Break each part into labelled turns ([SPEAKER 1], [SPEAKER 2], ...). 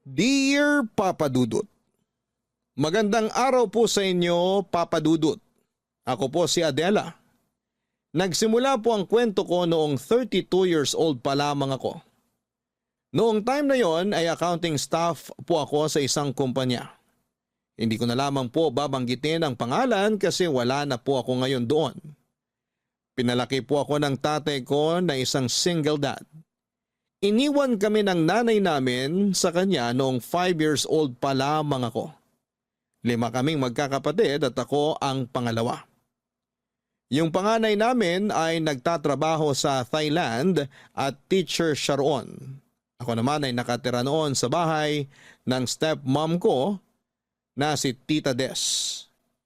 [SPEAKER 1] Dear Papa Dudut, magandang araw po sa inyo, Papa Dudut. Ako po si Adela. Nagsimula po ang kwento ko noong 32 years old pa lamang ako. Noong time na yon ay accounting staff po ako sa isang kumpanya. Hindi ko na lamang po babanggitin ang pangalan kasi wala na po ako ngayon doon. Pinalaki po ako ng tatay ko na isang single dad. Iniwan kami ng nanay namin sa kanya noong 5 years old pa lamang ako. 5 kaming magkakapatid at ako ang pangalawa. Yung panganay namin ay nagtatrabaho sa Thailand at teacher siya roon. Ako naman ay nakatira noon sa bahay ng stepmom ko na si Tita Des.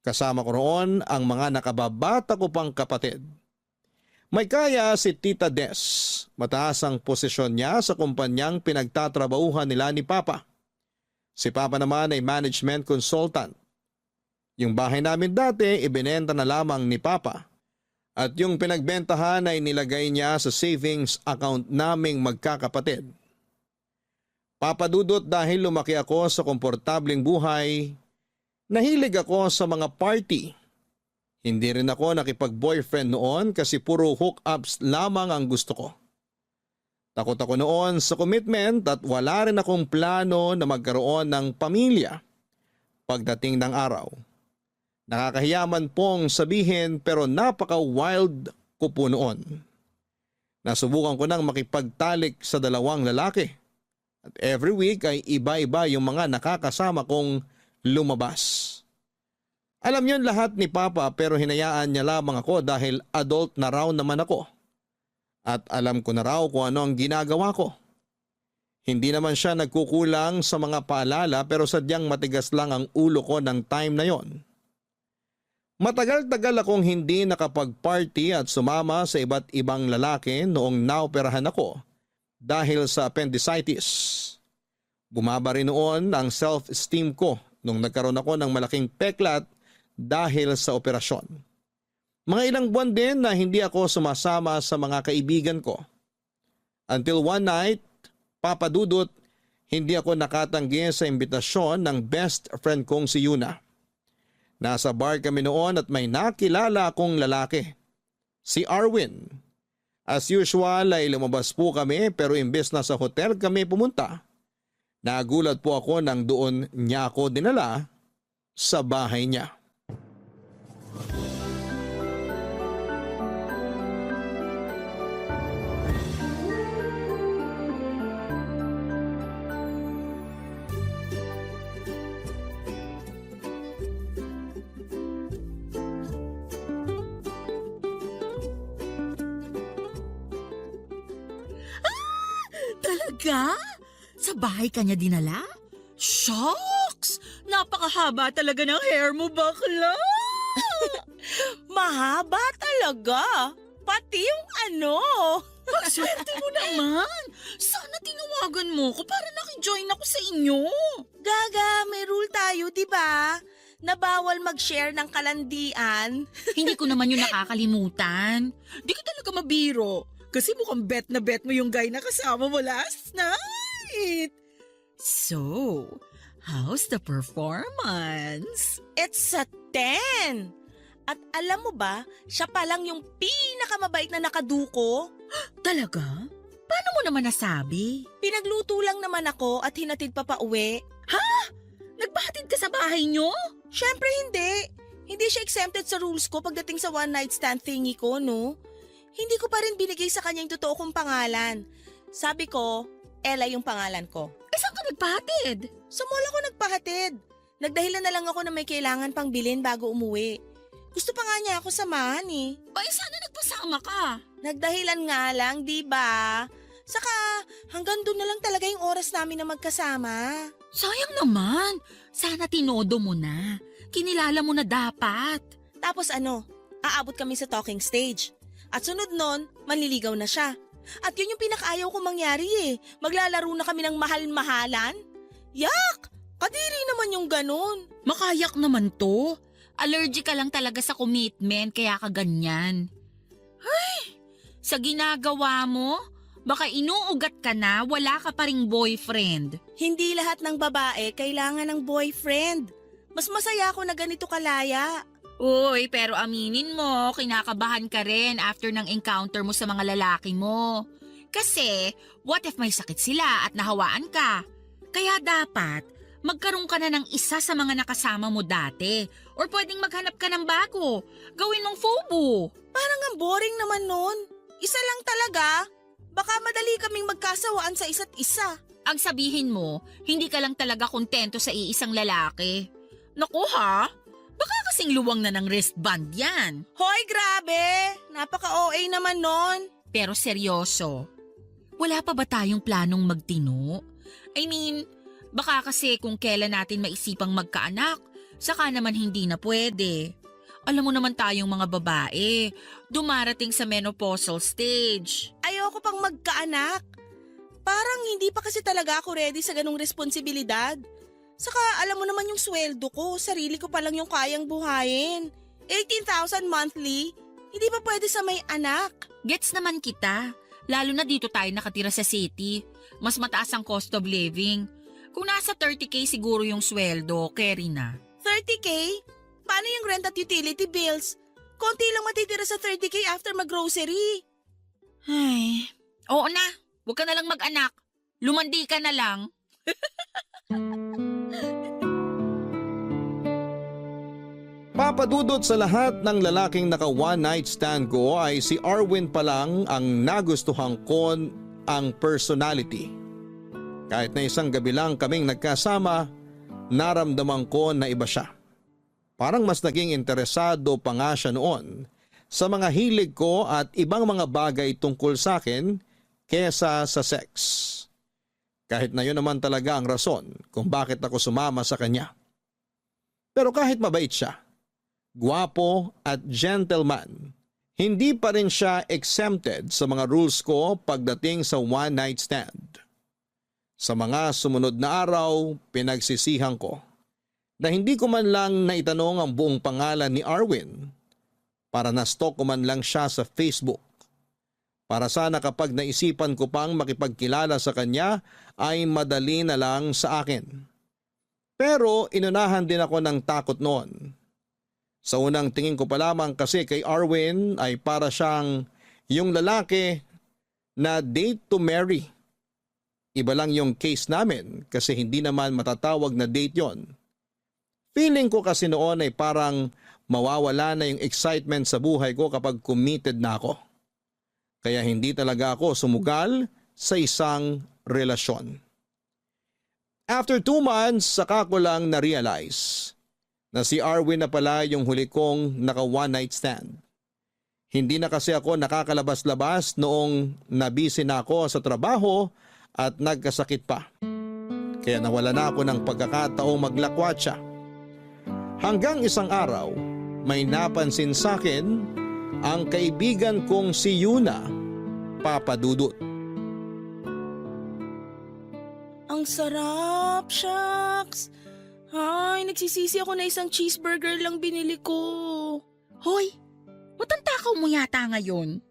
[SPEAKER 1] Kasama ko roon ang mga nakababata ko pang kapatid. May kaya si Tita Des. Mataas ang posisyon niya sa kumpanyang pinagtatrabahuhan nila ni Papa. Si Papa naman ay management consultant. Yung bahay namin dati ibinenta na lamang ni Papa. At yung pinagbentahan ay nilagay niya sa savings account naming magkakapatid. Papa Dudut, dahil lumaki ako sa komportableng buhay, nahilig ako sa mga party. Hindi rin ako nakipag-boyfriend noon kasi puro hookups lamang ang gusto ko. Takot ako noon sa commitment at wala rin akong plano na magkaroon ng pamilya pagdating ng araw. Nakakahiyaman pong sabihin pero napaka-wild ko po noon. Nasubukan ko nang makipagtalik sa 2 lalaki at every week ay iba-iba yung mga nakakasama kong lumabas. Alam yon lahat ni Papa pero hinayaan niya lamang ako dahil adult na raw naman ako. At alam ko na raw kung ano ang ginagawa ko. Hindi naman siya nagkukulang sa mga paalala pero sadyang matigas lang ang ulo ko ng time na yon. Matagal-tagal akong hindi nakapag-party at sumama sa iba't ibang lalaki noong naoperahan ako dahil sa appendicitis. Bumaba rin noon ang self-esteem ko nung nagkaroon ako ng malaking peklat dahil sa operasyon. Mga ilang buwan din na hindi ako sumasama sa mga kaibigan ko. Until one night, Papa Dudut, hindi ako nakatanggi sa imbitasyon ng best friend kong si Yuna. Nasa bar kami noon at may nakilala akong lalaki, si Arwin. As usual ay lumabas po kami pero imbes na sa hotel kami pumunta, nagulat po ako nang doon niya ako dinala sa bahay niya.
[SPEAKER 2] Talaga? Sa bahay ka niya dinala? Shucks! Napakahaba talaga ng hair mo, bakla!
[SPEAKER 3] Mahaba talaga. Pati yung ano.
[SPEAKER 2] Swerte mo naman! Sana tinawagan mo ko para nakijoin ako sa inyo.
[SPEAKER 3] Gaga, may rule tayo, di ba? Na bawal mag-share ng kalandian.
[SPEAKER 2] Hindi ko naman yun nakakalimutan. Di ka talaga mabiro. Kasi mukhang bet na bet mo yung guy na kasama mo last night. So, how's the performance?
[SPEAKER 3] It's a 10. At alam mo ba, siya pa lang yung pinakamabait na nakaduko.
[SPEAKER 2] Talaga? Paano mo naman nasabi?
[SPEAKER 3] Pinagluto lang naman ako at hinatid pa pauwi.
[SPEAKER 2] Nagpahatid ka sa bahay nyo?
[SPEAKER 3] Syempre hindi. Hindi siya exempted sa rules ko pagdating sa one night stand thingy ko, no? Hindi ko pa rin binigay sa kanya yung totoo kong pangalan. Sabi ko, Ella yung pangalan ko.
[SPEAKER 2] Saan ka nagpahatid?
[SPEAKER 3] Sa mall ako nagpahatid. Nagdahilan na lang ako na may kailangan pang bilhin bago umuwi. Gusto pa nga niya ako samahan eh.
[SPEAKER 2] Sana nagpasama ka.
[SPEAKER 3] Nagdahilan nga lang, di ba? Saka hanggang doon na lang talaga yung oras namin na magkasama.
[SPEAKER 2] Sayang naman. Sana tinodo mo na. Kinilala mo na dapat.
[SPEAKER 3] Tapos ano, aabot kami sa talking stage. At sunod nun, manliligaw na siya. At yun yung pinakaayaw ko mangyari eh. Maglalaro na kami ng mahal-mahalan. Yak! Kadiri naman yung ganun.
[SPEAKER 2] Makayak naman to. Allergic ka lang talaga sa commitment kaya ka ganyan. Ay, sa ginagawa mo, Baka inuugat ka na, wala ka pa ring boyfriend.
[SPEAKER 3] Hindi lahat ng babae kailangan ng boyfriend. Mas masaya ako na ganito kalaya.
[SPEAKER 2] Uy, pero aminin mo, kinakabahan ka rin after ng encounter mo sa mga lalaki mo. Kasi, what if may sakit sila at nahawaan ka? Kaya dapat, magkaroon ka na ng isa sa mga nakasama mo dati. Or pwedeng maghanap ka ng bago. Gawin mong FOBO.
[SPEAKER 3] Parang ang boring naman nun. Isa lang talaga. Baka madali kaming magkasawaan sa isa't isa.
[SPEAKER 2] Ang sabihin mo, hindi ka lang talaga kontento sa iisang lalaki. Naku ha? Baka kasing luwang na ng wristband yan.
[SPEAKER 3] Hoy, grabe! Napaka-OA naman nun.
[SPEAKER 2] Pero seryoso, wala pa ba tayong planong magtino? I mean, baka kasi kung kailan natin maisipang magkaanak, saka naman hindi na pwede. Alam mo naman tayong mga babae, dumarating sa menopausal stage.
[SPEAKER 3] Ayoko pang magkaanak. Parang hindi pa kasi talaga ako ready sa ganung responsibilidad. Saka alam mo naman yung sweldo ko, sarili ko pa lang yung kayang buhayin. 18,000 monthly, hindi pa pwede sa may anak.
[SPEAKER 2] Gets naman kita, lalo na dito tayo nakatira sa city. Mas mataas ang cost of living. Kung nasa 30K siguro yung sweldo, carry na.
[SPEAKER 3] 30K? Paano yung rent at utility bills? Konti lang matitira sa 30K after mag-grocery.
[SPEAKER 2] Ay, oo na, huwag ka na lang mag-anak. Lumandi ka na lang.
[SPEAKER 1] Papadudot sa lahat ng lalaking naka one night stand ko ay si Arwin pa lang ang nagustuhan ko ang personality. Kahit na isang gabi lang kaming nagkasama, naramdaman ko na iba siya. Parang mas naging interesado pa nga siya noon sa mga hilig ko at ibang mga bagay tungkol sa akin kesa sa sex. Kahit na yun naman talaga ang rason kung bakit ako sumama sa kanya. Pero kahit mabait siya, gwapo at gentleman, hindi pa rin siya exempted sa mga rules ko pagdating sa one night stand. Sa mga sumunod na araw, pinagsisihan ko na hindi ko man lang naitanong ang buong pangalan ni Arwin para na-stalk ko man lang siya sa Facebook. Para sana kapag naisipan ko pang makipagkilala sa kanya ay madali na lang sa akin. Pero inunahan din ako ng takot noon. Sa unang tingin ko pa lamang kasi kay Arwin ay para siyang yung lalaki na date to marry. Iba lang yung case namin kasi hindi naman matatawag na date yon. Feeling ko kasi noon ay parang mawawala na yung excitement sa buhay ko kapag committed na ako. Kaya hindi talaga ako sumugal sa isang relasyon. After 2 months, saka ko lang na-realize na si Arwin na pala yung huli kong naka one night stand. Hindi na kasi ako nakakalabas-labas noong nabisi na ako sa trabaho at nagkasakit pa. Kaya nawala na ako ng pagkakataong maglakwat siya. Hanggang isang araw, may napansin sa akin ang kaibigan kong si Yuna, Papadudot.
[SPEAKER 3] Ang sarap, shucks. Ay, nagsisisi ako na isang cheeseburger lang binili ko.
[SPEAKER 2] Hoy, matantakaw mo yata ngayon.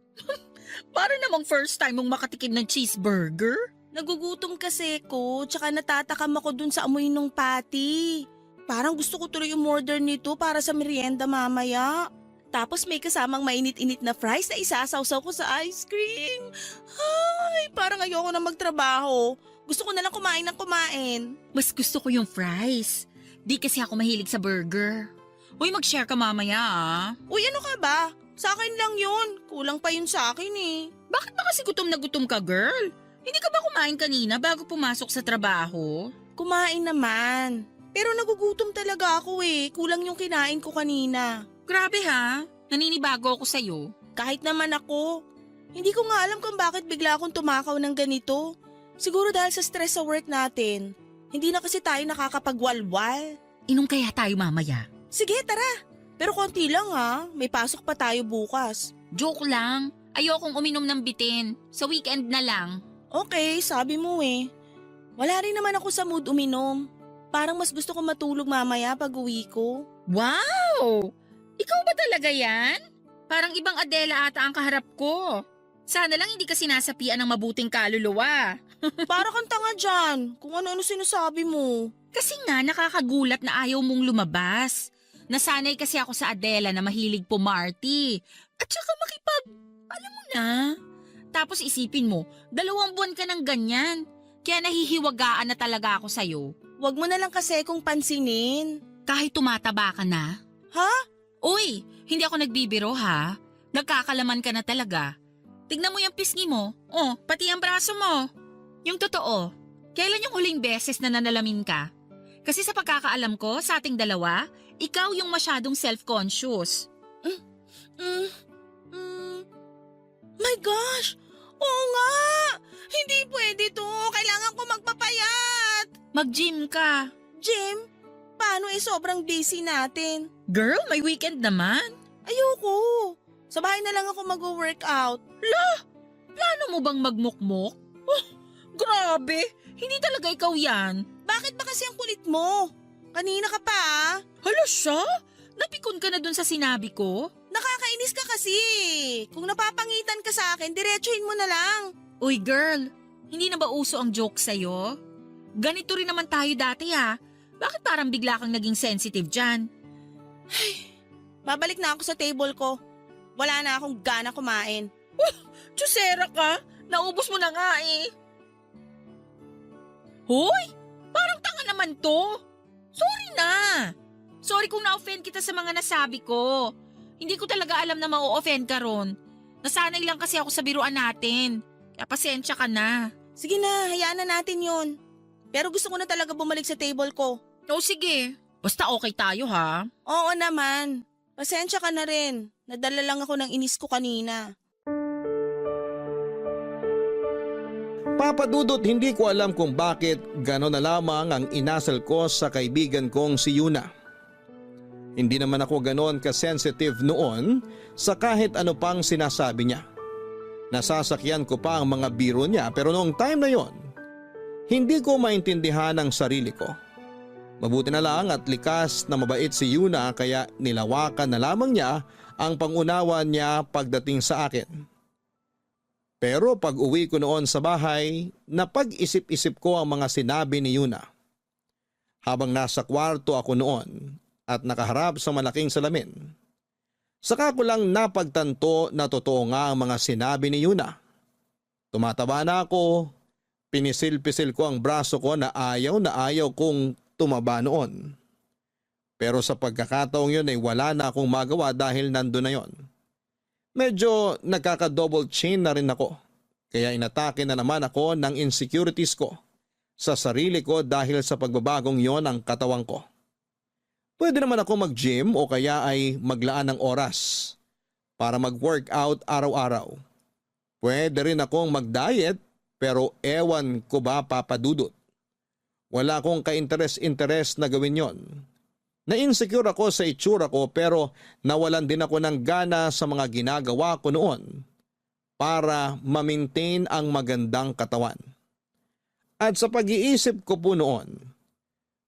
[SPEAKER 2] Para namang first time mong makatikim ng cheeseburger.
[SPEAKER 3] Nagugutom kasi ko, tsaka natatakam ako dun sa amoy ng patty. Parang gusto ko tuloy umorder nito para sa merienda mamaya. Tapos may kasamang mainit-init na fries na isasawsaw ko sa ice cream. Ay, parang ayoko na magtrabaho. Gusto ko na lang kumain ng kumain.
[SPEAKER 2] Mas gusto ko yung fries. Di kasi ako mahilig sa burger. Uy, mag-share ka mamaya ah.
[SPEAKER 3] Uy, ano ka ba? Sa akin lang yun. Kulang pa yun sa akin eh.
[SPEAKER 2] Bakit ba kasi gutom na gutom ka, girl? Hindi ka ba kumain kanina bago pumasok sa trabaho?
[SPEAKER 3] Kumain naman. Pero nagugutom talaga ako eh. Kulang yung kinain ko kanina.
[SPEAKER 2] Grabe ha, naninibago ako sa'yo.
[SPEAKER 3] Kahit naman ako. Hindi ko nga alam kung bakit bigla akong tumakaw ng ganito. Siguro dahil sa stress sa work natin. Hindi na kasi tayo nakakapagwalwal.
[SPEAKER 2] Inom kaya tayo mamaya?
[SPEAKER 3] Sige, tara. Pero konti lang ha. May pasok pa tayo bukas.
[SPEAKER 2] Joke lang. Ayokong uminom ng bitin. Sa weekend na lang.
[SPEAKER 3] Okay, sabi mo eh. Wala rin naman ako sa mood uminom. Parang mas gusto ko matulog mamaya pag uwi ko.
[SPEAKER 2] Wow! Ikaw ba talaga yan? Parang ibang Adela ata ang kaharap ko. Sana lang hindi ka sinasapian ng mabuting kaluluwa.
[SPEAKER 3] Para kang tanga dyan, kung ano-ano sinasabi mo.
[SPEAKER 2] Kasi nga nakakagulat na ayaw mong lumabas. Nasanay kasi ako sa Adela na mahilig pumarty. At saka alam mo na. Tapos isipin mo, 2 buwan ka ng ganyan. Kaya nahihiwagaan na talaga ako sa'yo.
[SPEAKER 3] Wag mo na lang kasi kung pansinin.
[SPEAKER 2] Kahit tumataba ka na.
[SPEAKER 3] Ha?
[SPEAKER 2] Uy, hindi ako nagbibiro ha. Nagkakalaman ka na talaga. Tignan mo yung pisngi mo. Oh, pati ang braso mo. Yung totoo, kailan yung huling beses na nanalamin ka? Kasi sa pagkakaalam ko, sa ating dalawa, ikaw yung masyadong self-conscious.
[SPEAKER 3] My gosh! Oo nga! Hindi pwede to. Kailangan ko magpapayat.
[SPEAKER 2] Mag-gym ka.
[SPEAKER 3] Jim, paano sobrang busy natin?
[SPEAKER 2] Girl, may weekend naman.
[SPEAKER 3] Ayoko. Sa bahay na lang ako mag-workout.
[SPEAKER 2] Plano mo bang magmukmok? Oh, grabe. Hindi talaga ikaw yan.
[SPEAKER 3] Bakit ba kasi ang kulit mo? Kanina ka pa ah.
[SPEAKER 2] Hala siya? Napikon ka na dun sa sinabi ko?
[SPEAKER 3] Nakakainis ka kasi. Kung napapangitan ka sa akin, diretsuhin mo na lang.
[SPEAKER 2] Uy girl, hindi na ba uso ang joke sa'yo? Ganito rin naman tayo dati ha. Bakit parang bigla kang naging sensitive dyan?
[SPEAKER 3] Babalik na ako sa table ko. Wala na akong gana kumain.
[SPEAKER 2] Tsusera ka, naubos mo na nga eh. Hoy, parang tanga naman to. Sorry na. Sorry kung na-offend kita sa mga nasabi ko. Hindi ko talaga alam na ma-offend ka ron. Nasanay lang kasi ako sa biruan natin. Kaya pasensya ka na.
[SPEAKER 3] Sige na, hayaan na natin yun. Pero gusto ko na talaga bumalik sa table ko.
[SPEAKER 2] O sige, basta okay tayo ha.
[SPEAKER 3] Oo naman. Pasensya ka na rin. Nadala lang ako ng inis ko kanina.
[SPEAKER 1] Papa Dudut, hindi ko alam kung bakit gano'n na lamang ang inasal ko sa kaibigan kong si Yuna. Hindi naman ako gano'n ka-sensitive noon sa kahit ano pang sinasabi niya. Nasasakyan ko pa ang mga biro niya pero noong time na yon, hindi ko maintindihan ang sarili ko. Mabuti na lang at likas na mabait si Yuna kaya nilawakan na lamang niya ang pangunawa niya pagdating sa akin. Pero pag uwi ko noon sa bahay, napag-isip-isip ko ang mga sinabi ni Yuna. Habang nasa kwarto ako noon at nakaharap sa malaking salamin, saka ko lang napagtanto na totoo nga ang mga sinabi ni Yuna. Tumataba na ako, pinisil-pisil ko ang braso ko na ayaw kong tumaba noon. Pero sa pagkakataong yun ay wala na akong magawa dahil nandun na yon. Medyo nagkaka-double chin na rin ako. Kaya inatake na naman ako ng insecurities ko sa sarili ko dahil sa pagbabagong yon ang katawan ko. Pwede naman ako mag-gym o kaya ay maglaan ng oras para mag-workout araw-araw. Pwede rin akong mag-diet pero ewan ko ba Papa Dudut. Wala akong ka-interes na gawin yon. Na-insecure ako sa itsura ko pero nawalan din ako ng gana sa mga ginagawa ko noon para ma-maintain ang magandang katawan. At sa pag-iisip ko po noon,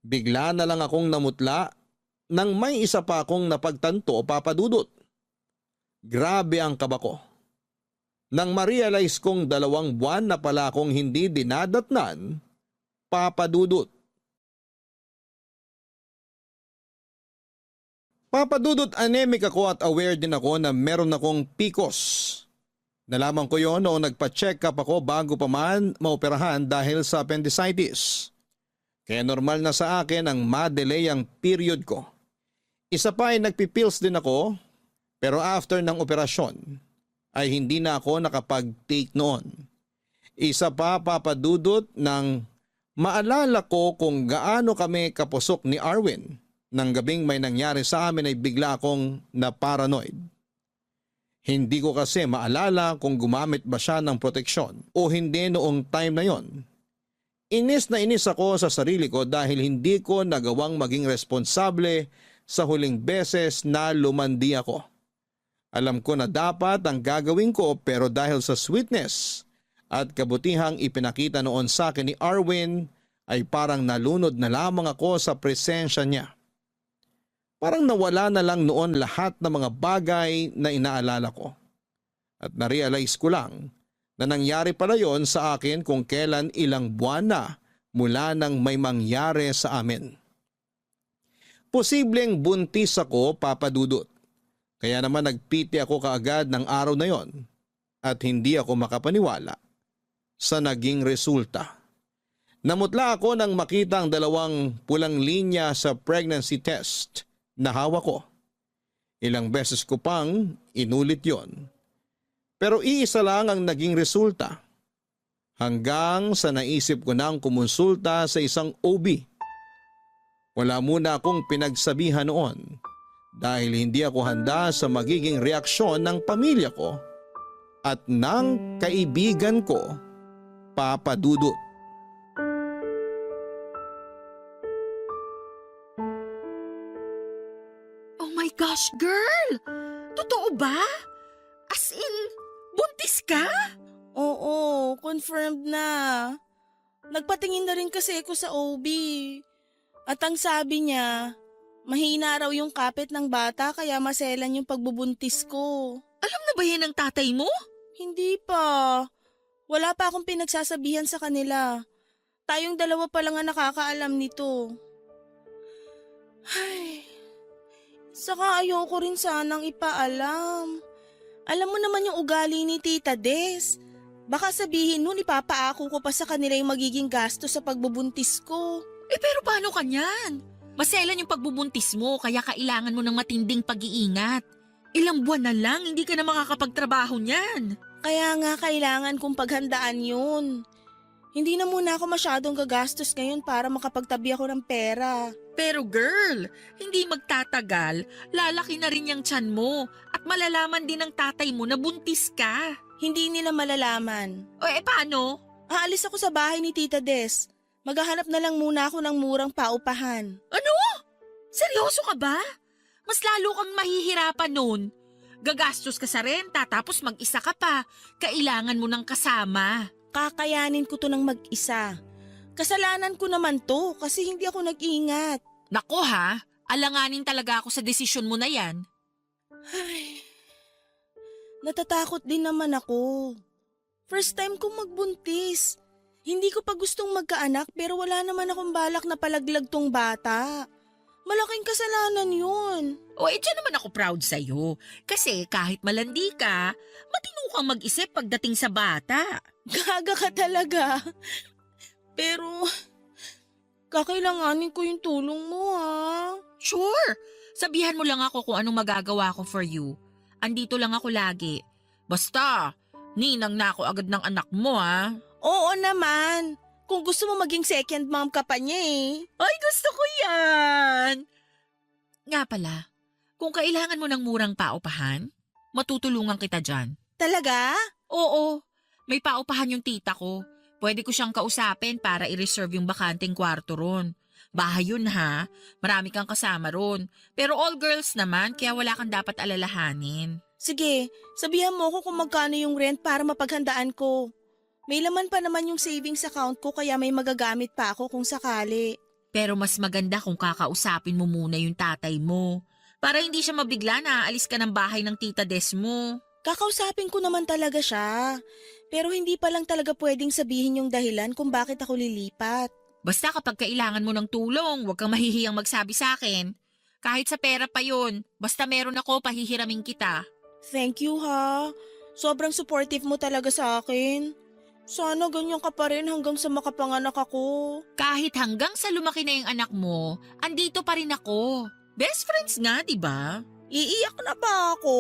[SPEAKER 1] bigla na lang akong namutla nang may isa pa akong napagtanto, Papa Dudut. Grabe ang kaba ko. Nang ma-realize kong 2 buwan na pala akong hindi dinadatnan, Papa Dudut. Papa Dudut, anemic ako at aware din ako na meron akong PCOS. Nalaman ko yon noong nagpa-check up ako bago pa man maoperahan dahil sa appendicitis. Kaya normal na sa akin ang ma-delay ang period ko. Isa pa ay nagpipills din ako pero after ng operasyon ay hindi na ako nakapag-take noon. Isa pa Papa Dudut nang maalala ko kung gaano kami kapusok ni Arwin. Nang gabing may nangyari sa amin ay bigla akong na-paranoid. Hindi ko kasi maalala kung gumamit ba siya ng proteksyon o hindi noong time na yon. Inis na inis ako sa sarili ko dahil hindi ko nagawang maging responsable sa huling beses na lumandi ako. Alam ko na dapat ang gagawin ko pero dahil sa sweetness at kabutihang ipinakita noon sa akin ni Arwin ay parang nalunod na lamang ako sa presensya niya. Parang nawala na lang noon lahat ng mga bagay na inaalala ko. At narealize ko lang na nangyari pala yon sa akin kung kailan ilang buwan na mula nang may mangyari sa amin. Posibleng buntis ako, Papa Dudut. Kaya naman nagpiti ako kaagad ng araw na yon at hindi ako makapaniwala sa naging resulta. Namutla ako nang makita ang 2 pulang linya sa pregnancy test na hawak ko. Ilang beses ko pang inulit yon. Pero iisa lang ang naging resulta. Hanggang sa naisip ko nang kumonsulta sa isang OB. Wala muna akong pinagsabihan noon dahil hindi ako handa sa magiging reaksyon ng pamilya ko at ng kaibigan ko, Papa Dudut.
[SPEAKER 2] Oh my gosh, girl! Totoo ba? As in, buntis ka?
[SPEAKER 3] Oo, confirmed na. Nagpatingin na rin kasi ako sa OB. At ang sabi niya, mahina raw yung kapit ng bata kaya maselan yung pagbubuntis ko.
[SPEAKER 2] Alam na ba yan ng tatay mo?
[SPEAKER 3] Hindi pa. Wala pa akong pinagsasabihan sa kanila. Tayong 2 pa lang ang nakakaalam nito. Ay, saka ayoko rin sanang ipaalam. Alam mo naman yung ugali ni Tita Des. Baka sabihin nun ipapaako ko pa sa kanila yung magiging gasto sa pagbubuntis ko.
[SPEAKER 2] Pero paano ka niyan? Maselan yung pagbubuntis mo kaya kailangan mo ng matinding pag-iingat. Ilang buwan na lang hindi ka na makakapagtrabaho niyan.
[SPEAKER 3] Kaya nga kailangan kong paghandaan yun. Hindi na muna ako masyadong gagastos ngayon para makapagtabi ako ng pera.
[SPEAKER 2] Pero girl, hindi magtatagal, lalaki na rin yung tiyan mo at malalaman din ng tatay mo na buntis ka.
[SPEAKER 3] Hindi nila malalaman.
[SPEAKER 2] O paano?
[SPEAKER 3] Aalis ako sa bahay ni Tita Des. Maghahanap na lang muna ako ng murang paupahan.
[SPEAKER 2] Ano? Seryoso ka ba? Mas lalo kang mahihirapan nun. Gagastos ka sa renta tapos mag-isa ka pa. Kailangan mo ng kasama.
[SPEAKER 3] Kakayanin ko to ng mag-isa. Kasalanan ko naman to kasi hindi ako nag-ingat.
[SPEAKER 2] Nako ha, alanganin talaga ako sa desisyon mo na yan.
[SPEAKER 3] Ay, natatakot din naman ako. First time kong magbuntis. Hindi ko pa gustong magkaanak pero wala naman akong balak na palaglag tong bata. Malaking kasalanan yun.
[SPEAKER 2] O dyan naman ako proud sa'yo. Kasi kahit malandi ka, matino kang mag-isip pagdating sa bata.
[SPEAKER 3] Gaga ka talaga. Pero, kakailanganin ko yung tulong mo ha.
[SPEAKER 2] Sure, sabihan mo lang ako kung anong magagawa ko for you. Andito lang ako lagi. Basta, ninang na ako agad ng anak mo ha.
[SPEAKER 3] Oo naman. Kung gusto mo maging second mom ka pa niya eh.
[SPEAKER 2] Ay, gusto ko yan! Nga pala, kung kailangan mo ng murang paupahan, matutulungan kita dyan.
[SPEAKER 3] Talaga?
[SPEAKER 2] Oo, may paupahan yung tita ko. Pwede ko siyang kausapin para i-reserve yung bakanting kwarto ron. Bahay yun ha, marami kang kasama ron. Pero all girls naman, kaya wala kang dapat alalahanin.
[SPEAKER 3] Sige, sabihan mo ko kung magkano yung rent para mapaghandaan ko. May laman pa naman yung savings account ko kaya may magagamit pa ako kung sakali.
[SPEAKER 2] Pero mas maganda kung kakausapin mo muna yung tatay mo. Para hindi siya mabigla na aalis ka ng bahay ng tita Des mo.
[SPEAKER 3] Kakausapin ko naman talaga siya. Pero hindi pa lang talaga pwedeng sabihin yung dahilan kung bakit ako lilipat.
[SPEAKER 2] Basta kapag kailangan mo ng tulong, huwag kang mahihiyang magsabi sa akin. Kahit sa pera pa yun, basta meron ako, pahihiramin kita.
[SPEAKER 3] Thank you ha. Sobrang supportive mo talaga sa akin. Sana ganyan ka pa rin hanggang sa makapanganak ako.
[SPEAKER 2] Kahit hanggang sa lumaki na yung anak mo, andito pa rin ako. Best friends nga, di ba?
[SPEAKER 3] Iiyak na ba ako?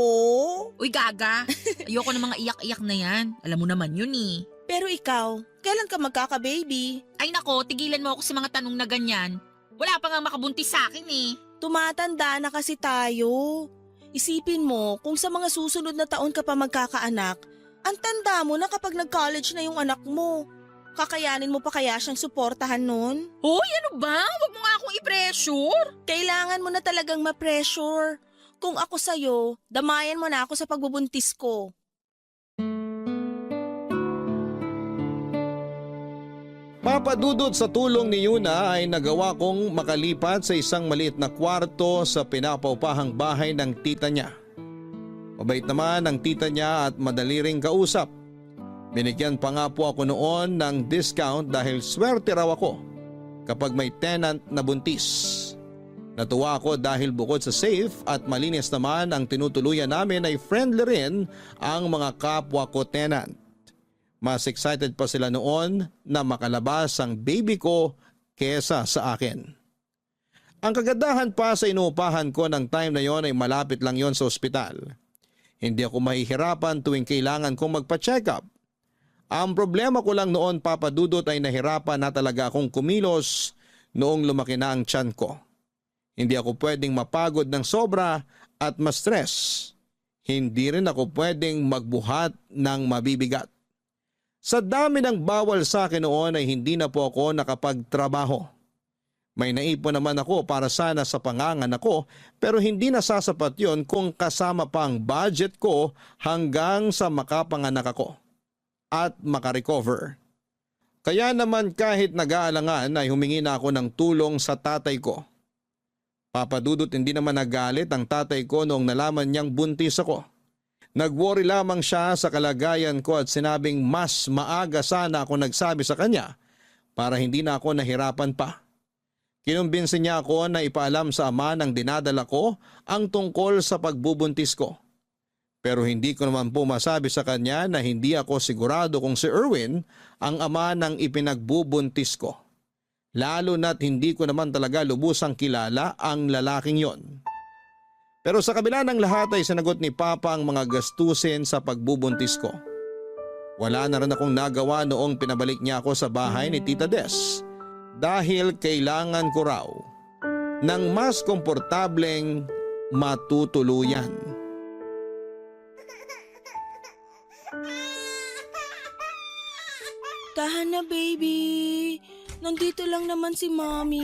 [SPEAKER 2] Uy, gaga. Ayoko ng mga iyak-iyak na yan. Alam mo naman yun eh.
[SPEAKER 3] Pero ikaw, kailan ka magkaka-baby?
[SPEAKER 2] Ay nako, tigilan mo ako sa mga tanong na ganyan. Wala pa nga makabuntis sa akin eh.
[SPEAKER 3] Tumatanda na kasi tayo. Isipin mo, kung sa mga susunod na taon ka pa magkakaanak, ang tanda mo na kapag nag-college na yung anak mo. Kakayanin mo pa kaya siyang suportahan nun?
[SPEAKER 2] Hoy, ano ba? Huwag mo nga akong i-pressure.
[SPEAKER 3] Kailangan mo na talagang ma-pressure. Kung ako sa'yo, damayan mo na ako sa pagbubuntis ko.
[SPEAKER 1] Papa Dudut, sa tulong ni Yuna ay nagawa kong makalipat sa isang maliit na kwarto sa pinapaupahang bahay ng tita niya. Mabait naman ang tita niya at madali ring kausap. Binigyan pa nga po ako noon ng discount dahil swerte raw ako kapag may tenant na buntis. Natuwa ako dahil bukod sa safe at malinis naman ang tinutuluyan namin ay friendly rin ang mga kapwa ko tenant. Mas excited pa sila noon na makalabas ang baby ko kesa sa akin. Ang kagandahan pa sa inuupahan ko ng time na yon ay malapit lang yon sa ospital. Hindi ako mahihirapan tuwing kailangan kong magpa-check up. Ang problema ko lang noon, Papa Dudut, ay nahirapan na talaga akong kumilos noong lumaki na ang tiyan ko. Hindi ako pwedeng mapagod ng sobra at ma-stress. Hindi rin ako pwedeng magbuhat ng mabibigat. Sa dami ng bawal sa akin noon ay hindi na po ako nakapagtrabaho. May naipon naman ako para sana sa panganganak ko pero hindi nasasapat yon kung kasama pa ang budget ko hanggang sa makapanganak ako at makarecover. Kaya naman kahit nag-aalangan ay humingi na ako ng tulong sa tatay ko. Papa Dudut, hindi naman nagalit ang tatay ko noong nalaman niyang buntis ako. Nag-worry lamang siya sa kalagayan ko at sinabing mas maaga sana ako nagsabi sa kanya para hindi na ako nahirapan pa. Kinumbinsi niya ako na ipaalam sa ama ng dinadala ko ang tungkol sa pagbubuntis ko. Pero hindi ko naman po masabi sa kanya na hindi ako sigurado kung si Erwin ang ama ng ipinagbubuntis ko. Lalo na't hindi ko naman talaga lubusang kilala ang lalaking yon. Pero sa kabila ng lahat ay sinagot ni Papa ang mga gastusin sa pagbubuntis ko. Wala na rin akong nagawa noong pinabalik niya ako sa bahay ni Tita Des dahil kailangan ko raw ng mas komportableng matutuluyan.
[SPEAKER 3] Tahan na, baby. Nandito lang naman si Mommy.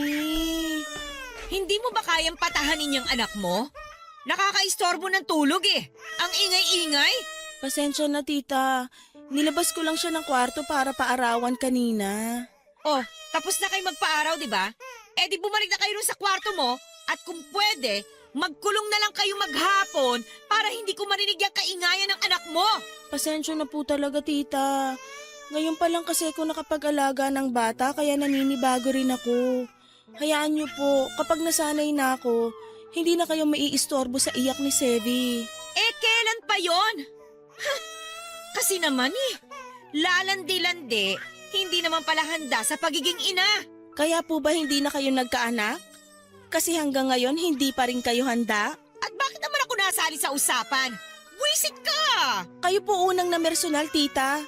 [SPEAKER 2] Hindi mo ba kayang patahanin yung anak mo? Nakakaistorbo ng tulog eh. Ang ingay-ingay.
[SPEAKER 3] Pasensya na, tita. Nilabas ko lang siya ng kwarto para paarawan kanina.
[SPEAKER 2] Oh, tapos na kayo magpaaraw, di ba? Eh di bumalik na kayo rin sa kwarto mo at kung pwede, magkulong na lang kayo maghapon para hindi ko marinig yung kaingayan ng anak mo.
[SPEAKER 3] Pasensya na po talaga, tita. Ngayon pa lang kasi ako nakapag-alaga ng bata kaya naninibago rin ako. Hayaan niyo po, kapag nasanay na ako, hindi na kayo maiistorbo sa iyak ni Sevi.
[SPEAKER 2] Eh, kailan pa yon? Kasi naman lalandi-landi, hindi naman pala handa sa pagiging ina.
[SPEAKER 3] Kaya po ba hindi na kayo nagkaanak? Kasi hanggang ngayon hindi pa rin kayo handa?
[SPEAKER 2] At bakit naman ako nasali sa usapan? Wisit ka!
[SPEAKER 3] Kayo po unang namersonal, tita.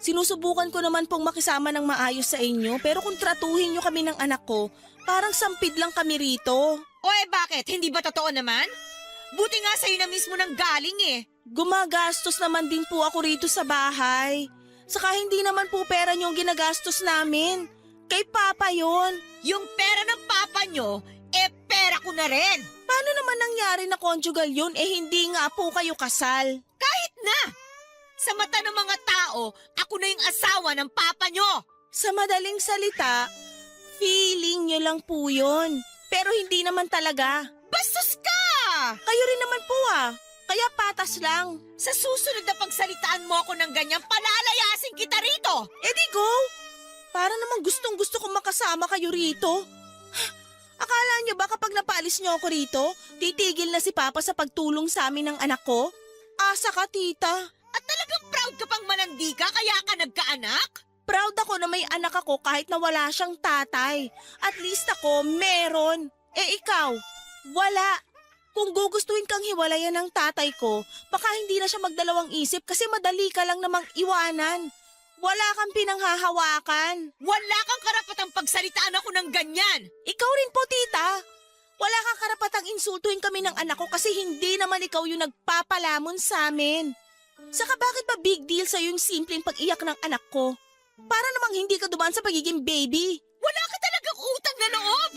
[SPEAKER 3] Sinusubukan ko naman pong makisama ng maayos sa inyo pero kung tratuhin nyo kami ng anak ko, parang sampid lang kami rito.
[SPEAKER 2] O bakit? Hindi ba totoo naman? Buti nga sa'yo na mismo nang galing eh.
[SPEAKER 3] Gumagastos naman din po ako rito sa bahay. Saka hindi naman po pera nyo ang ginagastos namin. Kay Papa yon.
[SPEAKER 2] Yung pera ng papa nyo, pera ko na rin.
[SPEAKER 3] Paano naman nangyari na conjugal yun hindi nga po kayo kasal?
[SPEAKER 2] Kahit na! Sa mata ng mga tao, ako na yung asawa ng papa nyo.
[SPEAKER 3] Sa madaling salita, feeling nyo lang po yun. Pero hindi naman talaga.
[SPEAKER 2] Bastos ka!
[SPEAKER 3] Kayo rin naman po Kaya patas lang.
[SPEAKER 2] Sa susunod na pagsalitaan mo ako ng ganyan, palalayasin kita rito.
[SPEAKER 3] Di go! Para naman gustong gusto kong makasama kayo rito. Akala nyo ba kapag napalis nyo ako rito, titigil na si Papa sa pagtulong sa amin ng anak ko? Asa ka, tita.
[SPEAKER 2] At talagang proud ka pang manandika kaya ka nagkaanak?
[SPEAKER 3] Proud ako na may anak ako kahit na wala siyang tatay. At least ako, meron. Ikaw, wala. Kung gugustuhin kang hiwalayan ng tatay ko, baka hindi na siya magdalawang isip kasi madali ka lang namang iwanan. Wala kang pinanghahawakan.
[SPEAKER 2] Wala kang karapatang pagsalitaan ako ng ganyan.
[SPEAKER 3] Ikaw rin po, tita. Wala kang karapatang insultuhin kami ng anak ko kasi hindi naman ikaw yung nagpapalamon sa amin. Saka bakit ba big deal sa'yo yung simpleng pag-iyak ng anak ko? Para namang hindi ka dumaan sa pagiging baby.
[SPEAKER 2] Wala ka talagang utang na loob!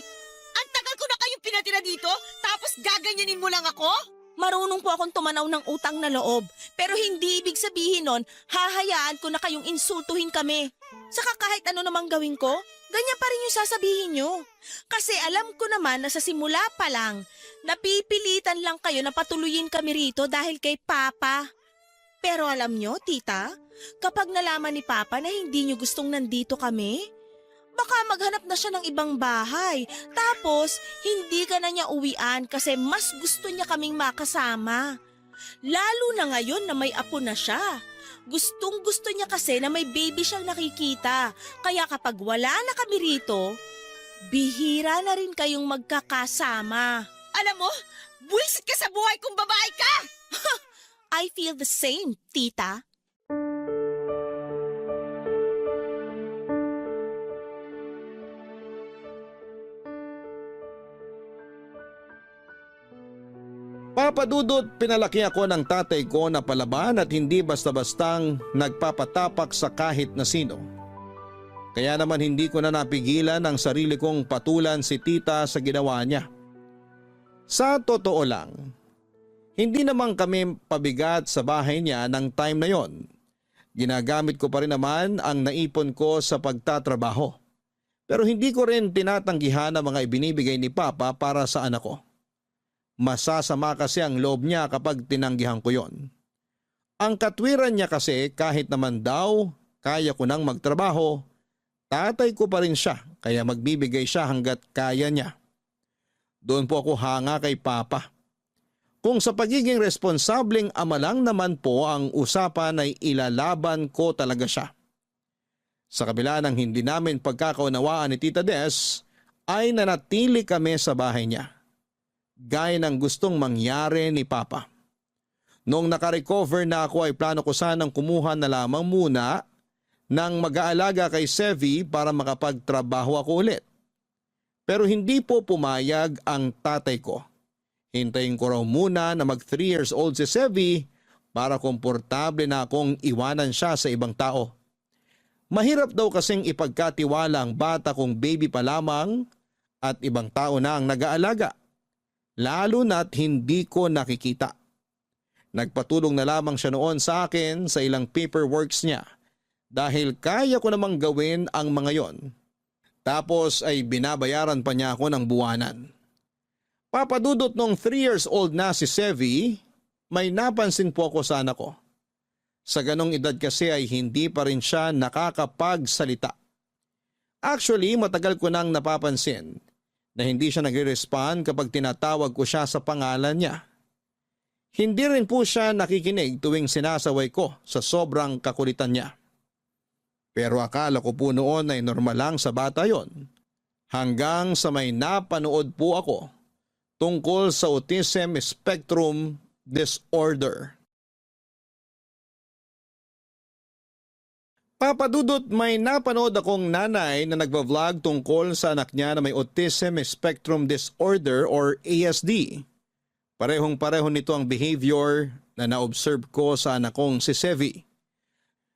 [SPEAKER 2] Ang tagal ko na kayong pinatira dito, tapos gaganyanin mo lang ako?
[SPEAKER 3] Marunong po akong tumanaw ng utang na loob. Pero hindi ibig sabihin nun, hahayaan ko na kayong insultuhin kami. Saka kahit ano namang gawin ko, ganyan pa rin yung sasabihin nyo. Kasi alam ko naman na sa simula pa lang, napipilitan lang kayo na patuluyin kami rito dahil kay Papa. Pero alam nyo, tita, kapag nalaman ni Papa na hindi nyo gustong nandito kami, baka maghanap na siya ng ibang bahay. Tapos, hindi ka na niya uwian kasi mas gusto niya kaming makasama. Lalo na ngayon na may apo na siya. Gustong gusto niya kasi na may baby siyang nakikita. Kaya kapag wala na kami rito, bihira na rin kayong magkakasama. Alam mo, buwisit ka sa buhay kung babae ka! I feel the same, tita.
[SPEAKER 1] Papa Dudut, pinalaki ako ng tatay ko na palaban at hindi basta-bastang nagpapatapak sa kahit na sino. Kaya naman hindi ko na napigilan ang sarili kong patulan si tita sa ginawa niya. Sa totoo lang, hindi naman kami pabigat sa bahay niya ng time na yon. Ginagamit ko pa rin naman ang naipon ko sa pagtatrabaho. Pero hindi ko rin tinatanggihan ang mga ibinibigay ni Papa para sa anak ko. Masasama kasi ang loob niya kapag tinanggihan ko yon. Ang katwiran niya kasi kahit naman daw kaya ko nang magtrabaho, tatay ko pa rin siya kaya magbibigay siya hanggat kaya niya. Doon po ako hanga kay Papa. Kung sa pagiging responsableng ama lang naman po ang usapan ay ilalaban ko talaga siya. Sa kabila ng hindi namin pagkakaunawaan ni Tita Des, ay nanatili kami sa bahay niya. Gaya ng gustong mangyari ni Papa. Noong nakarecover na ako ay plano ko sanang kumuha na lamang muna ng mag-aalaga kay Sevi para makapagtrabaho ako ulit. Pero hindi po pumayag ang tatay ko. Hintayin ko raw muna na mag 3 years old si Sevi para komportable na akong iwanan siya sa ibang tao. Mahirap daw kasing ipagkatiwala ang bata kung baby pa lamang at ibang tao na ang nag-aalaga. Lalo na't hindi ko nakikita. Nagpatulong na lamang siya noon sa akin sa ilang paperworks niya dahil kaya ko namang gawin ang mga yon. Tapos ay binabayaran pa niya ako ng buwanan. Papadudot nung 3 years old na si Sevi, may napansin po ako sa anak ko. Sa ganong edad kasi ay hindi pa rin siya nakakapagsalita. Actually, matagal ko nang napapansin na hindi siya nagre-respond kapag tinatawag ko siya sa pangalan niya. Hindi rin po siya nakikinig tuwing sinasaway ko sa sobrang kakulitan niya. Pero akala ko po noon ay normal lang sa bata yon. Hanggang sa may napanood po ako tungkol sa autism spectrum disorder. Papadudot, may napanood akong nanay na nagba-vlog tungkol sa anak niya na may autism spectrum disorder or ASD. Parehong-pareho nito ang behavior na na-observe ko sa anak kong si Sevi.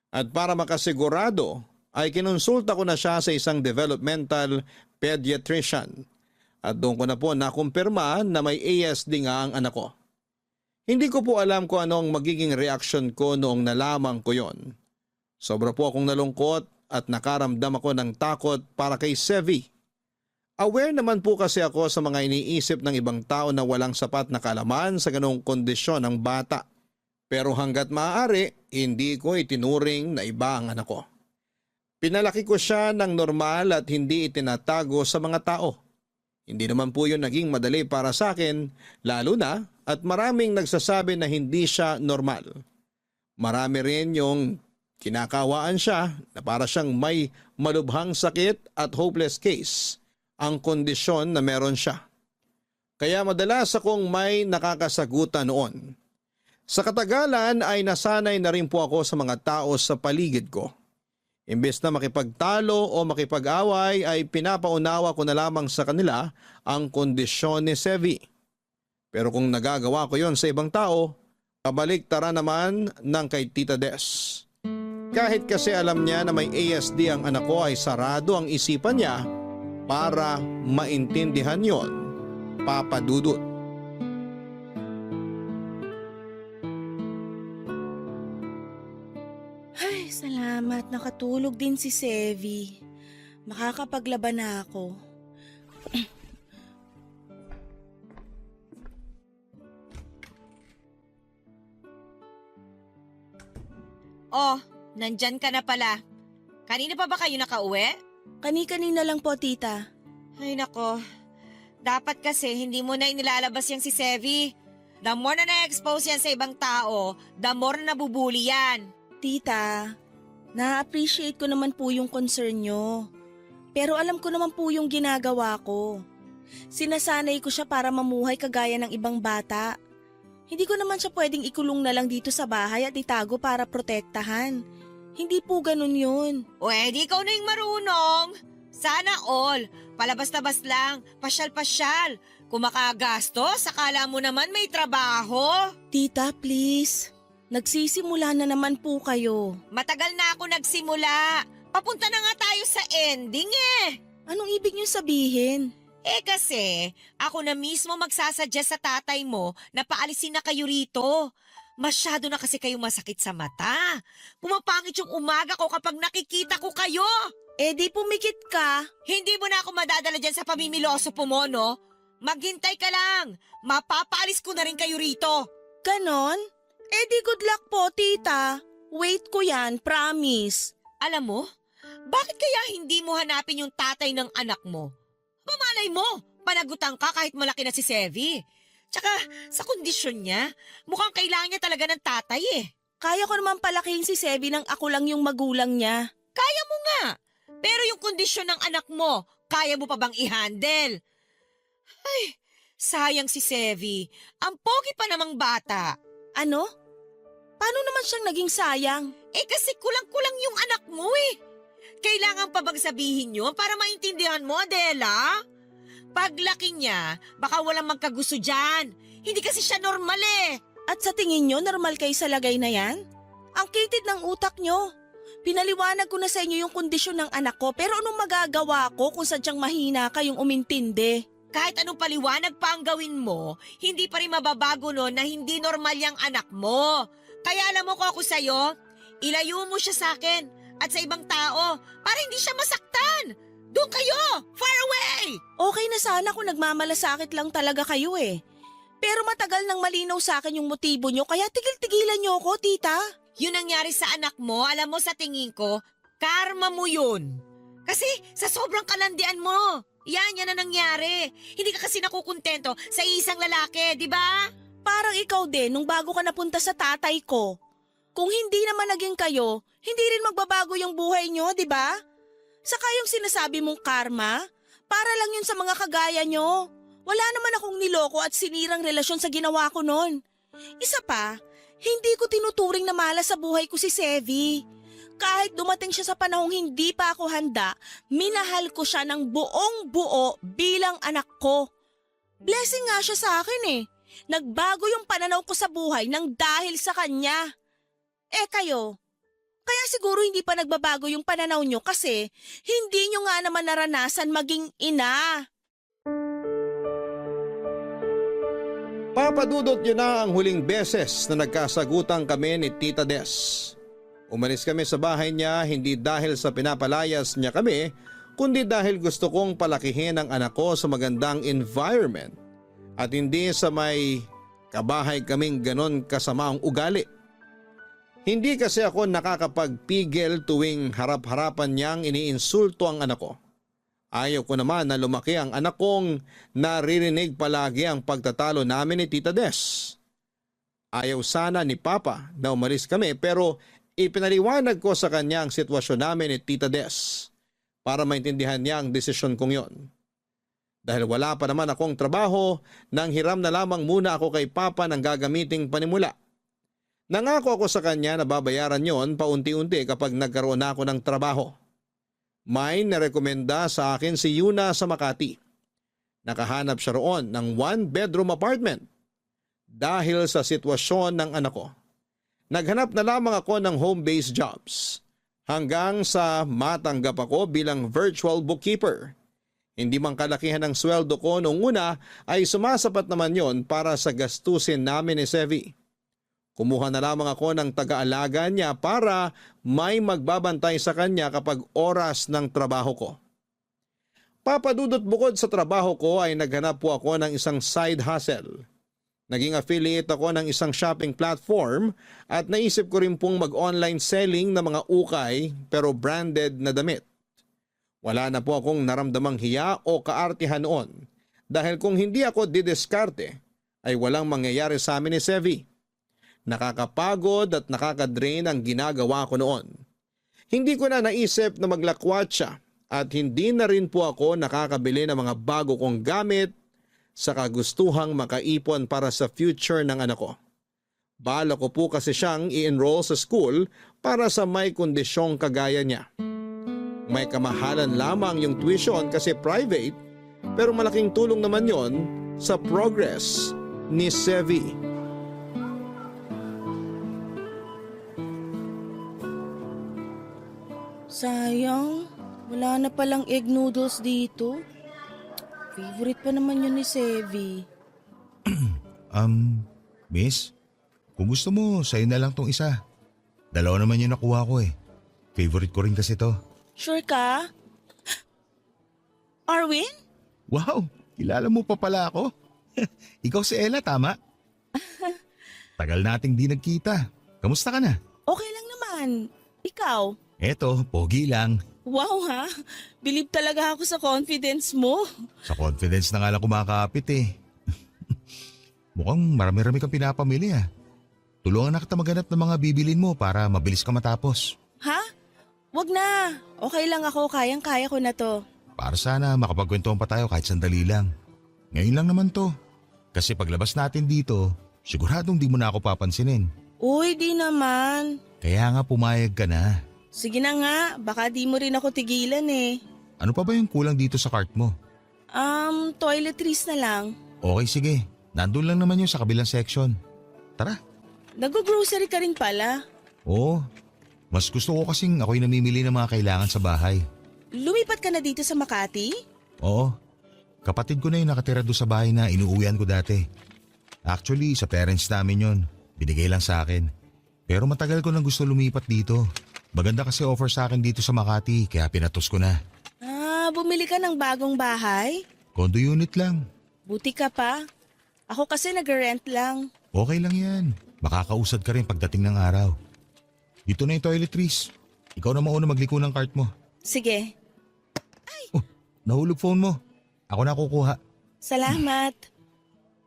[SPEAKER 1] At para makasigurado ay kinonsulta ko na siya sa isang developmental pediatrician. At doon ko na po nakumpirma na may ASD nga ang anak ko. Hindi ko po alam kung ano ang magiging reaction ko noong nalaman ko yon. Sobra po akong nalungkot at nakaramdam ako ng takot para kay Sevi. Aware naman po kasi ako sa mga iniisip ng ibang tao na walang sapat na kaalaman sa ganong kondisyon ng bata. Pero hanggat maaari, hindi ko itinuring na iba ang anak ko. Pinalaki ko siya ng normal at hindi itinatago sa mga tao. Hindi naman po yun naging madali para sa akin, lalo na at maraming nagsasabi na hindi siya normal. Marami rin yung kinakawaan siya na para siyang may malubhang sakit at hopeless case ang kondisyon na meron siya. Kaya madalas akong may nakakasagutan noon. Sa katagalan ay nasanay na rin po ako sa mga tao sa paligid ko. Imbes na makipagtalo o makipag-away ay pinapaunawa ko na lamang sa kanila ang kondisyon ni Sevi. Pero kung nagagawa ko yon sa ibang tao, kabaliktaran naman ng kay Tita Des. Kahit kasi alam niya na may ASD ang anak ko ay sarado ang isipan niya para maintindihan yon, Papa Dudut.
[SPEAKER 3] Ay, salamat. Nakatulog din si Sevi. Makakapaglaban na ako.
[SPEAKER 4] Oh, nandyan ka na pala. Kanina pa ba kayo nakauwi?
[SPEAKER 3] Kani-kanina lang po, tita.
[SPEAKER 4] Ay nako, dapat kasi hindi mo na inilalabas yung si Sevi. The more na na-expose yan sa ibang tao, the more na nabubuli yan.
[SPEAKER 3] Tita, na-appreciate ko naman po yung concern nyo. Pero alam ko naman po yung ginagawa ko. Sinasanay ko siya para mamuhay kagaya ng ibang bata. Hindi ko naman siya pwedeng ikulong na lang dito sa bahay at itago para protektahan. Hindi po ganun yun.
[SPEAKER 4] O edi ikaw na yung marunong. Sana all, palabas-labas lang, pasyal-pasyal. Kung makagastos, akala mo naman may trabaho.
[SPEAKER 3] Tita, please. Nagsisimula na naman po kayo.
[SPEAKER 4] Matagal na ako nagsimula. Papunta na nga tayo sa ending eh.
[SPEAKER 3] Anong ibig niyo sabihin?
[SPEAKER 4] Eh kasi, ako na mismo magsasuggest sa tatay mo na paalisin na kayo rito. Masyado na kasi kayong masakit sa mata. Pumapangit yung umaga ko kapag nakikita ko kayo.
[SPEAKER 3] Eh di pumikit ka.
[SPEAKER 4] Hindi mo na ako madadala dyan sa pamimiloso po mo, no? Maghintay ka lang. Mapapaalis ko na rin kayo rito.
[SPEAKER 3] Ganon? Eh di good luck po, tita. Wait ko yan, promise.
[SPEAKER 4] Alam mo, bakit kaya hindi mo hanapin yung tatay ng anak mo? Pamalay mo, panagutan ka kahit malaki na si Sevi. Tsaka sa kondisyon niya, mukhang kailangan niya talaga ng tatay eh.
[SPEAKER 3] Kaya ko naman palakihin si Sevi nang ako lang yung magulang niya.
[SPEAKER 4] Kaya mo nga. Pero yung kondisyon ng anak mo, kaya mo pa bang i-handle? Ay, sayang si Sevi. Ang pogi pa namang bata.
[SPEAKER 3] Ano? Paano naman siyang naging sayang?
[SPEAKER 4] Eh kasi kulang-kulang yung anak mo eh. Kailangan pa bang sabihin yun para maintindihan mo, Adela? Paglaki niya, baka walang magkagusto dyan. Hindi kasi siya normal eh.
[SPEAKER 3] At sa tingin nyo, normal kayo sa lagay na yan? Ang kitid ng utak nyo. Pinaliwanag ko na sa inyo yung kondisyon ng anak ko, pero anong magagawa ko kung sadyang mahina kayong umintindi?
[SPEAKER 4] Kahit anong paliwanag pa ang gawin mo, hindi pa rin mababago no na hindi normal yung anak mo. Kaya alam mo ko ako sa'yo, ilayo mo siya sa akin at sa ibang tao para hindi siya masaktan. Doon kayo! Far away!
[SPEAKER 3] Okay na sana kung nagmamalasakit lang talaga kayo eh. Pero matagal nang malinaw sa akin yung motibo nyo, kaya tigil-tigilan nyo ako, tita.
[SPEAKER 4] Yun nangyari sa anak mo, alam mo sa tingin ko, karma mo yun. Kasi sa sobrang kalandian mo, yan na nangyari. Hindi ka kasi nakukontento sa isang lalaki, di ba?
[SPEAKER 3] Parang ikaw din nung bago ka napunta sa tatay ko. Kung hindi naman naging kayo, hindi rin magbabago yung buhay nyo, di ba? Saka yung sinasabi mong karma, para lang yun sa mga kagaya nyo. Wala naman akong niloko at sinirang relasyon sa ginawa ko noon. Isa pa, hindi ko tinuturing na malas sa buhay ko si Sevi. Kahit dumating siya sa panahong hindi pa ako handa, minahal ko siya ng buong buo bilang anak ko. Blessing nga siya sa akin eh. Nagbago yung pananaw ko sa buhay nang dahil sa kanya. Eh kayo, kaya siguro hindi pa nagbabago yung pananaw nyo kasi hindi nyo nga naman naranasan maging ina.
[SPEAKER 1] Papadudot yun na ang huling beses na nagkasagutan kami ni Tita Des. Umalis kami sa bahay niya hindi dahil sa pinapalayas niya kami, kundi dahil gusto kong palakihin ang anak ko sa magandang environment at hindi sa may kabahay kaming ganon kasama ang ugali. Hindi kasi ako nakakapagpigil tuwing harap-harapan niyang iniinsulto ang anak ko. Ayaw ko naman na lumaki ang anak kong naririnig palagi ang pagtatalo namin ni Tita Des. Ayaw sana ni Papa na umalis kami pero ipinaliwanag ko sa kanya ang sitwasyon namin ni Tita Des para maintindihan niya ang desisyon kong yon. Dahil wala pa naman akong trabaho, nang hiram na lamang muna ako kay Papa ng gagamiting panimula. Nangako ako sa kanya na babayaran yon paunti-unti kapag nagkaroon na ako ng trabaho. May narekomenda sa akin si Yuna sa Makati. Nakahanap siya roon ng 1-bedroom apartment. Dahil sa sitwasyon ng anak ko, naghanap na lamang ako ng home-based jobs hanggang sa matanggap ako bilang virtual bookkeeper. Hindi man kalakihan ng sweldo ko noong una ay sumasapat naman yon para sa gastusin namin ni Sevi. Kumuha na lamang ako ng taga-alaga niya para may magbabantay sa kanya kapag oras ng trabaho ko. Papadudot, bukod sa trabaho ko ay naghanap po ako ng isang side hustle. Naging affiliate ako ng isang shopping platform at naisip ko rin pong mag-online selling ng mga ukay pero branded na damit. Wala na po akong naramdamang hiya o kaartihan noon dahil kung hindi ako didiskarte ay walang mangyayari sa amin ni Sevi. Nakakapagod at nakakadrain ang ginagawa ko noon. Hindi ko na naisip na maglakwatsa at hindi na rin po ako nakakabili ng mga bago kong gamit sa kagustuhang makaipon para sa future ng anak ko. Bala ko po kasi siyang i-enroll sa school para sa may kondisyong kagaya niya. May kamahalan lamang yung tuition kasi private pero malaking tulong naman yon sa progress ni Sevi.
[SPEAKER 3] Sayang, wala na palang egg noodles dito. Favorite pa naman yun ni Sevi.
[SPEAKER 5] Miss, kung gusto mo, sa'yo na lang tong isa. Dalawa naman yung nakuha ko eh. Favorite ko rin kasi to.
[SPEAKER 3] Sure ka? Arwin?
[SPEAKER 5] Wow, kilala mo pa pala ako. Ikaw si Ella, tama? Tagal nating di nagkita. Kamusta ka na?
[SPEAKER 3] Okay lang naman. Ikaw?
[SPEAKER 5] Eto, pogi lang.
[SPEAKER 3] Wow ha, believe talaga ako sa confidence mo.
[SPEAKER 5] Sa confidence na nga lang kumakapit eh. Mukhang marami-rami kang pinapamili ah. Tulungan na kita maghanap ng mga bibilin mo para mabilis ka matapos.
[SPEAKER 3] Ha? Wag na. Okay lang ako, kayang-kaya ko na to.
[SPEAKER 5] Para sana makapagkwentuhan pa tayo kahit sandali lang. Ngayon lang naman to. Kasi paglabas natin dito, siguradong di mo na ako papansinin.
[SPEAKER 3] Uy, di naman.
[SPEAKER 5] Kaya nga pumayag ka na.
[SPEAKER 3] Sige na nga, baka di mo rin ako tigilan eh.
[SPEAKER 5] Ano pa ba yung kulang dito sa cart mo?
[SPEAKER 3] Toiletries na lang.
[SPEAKER 5] Okay sige, nandun lang naman yung sa kabilang section. Tara.
[SPEAKER 3] Nag-grocery ka rin pala.
[SPEAKER 5] Oo, mas gusto ko kasing ako'y namimili ng mga kailangan sa bahay.
[SPEAKER 3] Lumipat ka na dito sa Makati?
[SPEAKER 5] Oo, kapatid ko na yung nakatira doon sa bahay na inuuwian ko dati. Actually, sa parents namin yon, binigay lang sa akin. Pero matagal ko nang gusto lumipat dito. Maganda kasi offer sa akin dito sa Makati kaya pinatos ko na.
[SPEAKER 3] Bumili ka ng bagong bahay?
[SPEAKER 5] Condo unit lang.
[SPEAKER 3] Buti ka pa. Ako kasi nag-rent lang.
[SPEAKER 5] Okay lang yan. Makakausad ka rin pagdating ng araw. Dito na yung toiletries. Ikaw na mauna magliko ng cart mo.
[SPEAKER 3] Sige.
[SPEAKER 5] Oh, nahulog phone mo. Ako na kukuha.
[SPEAKER 3] Salamat.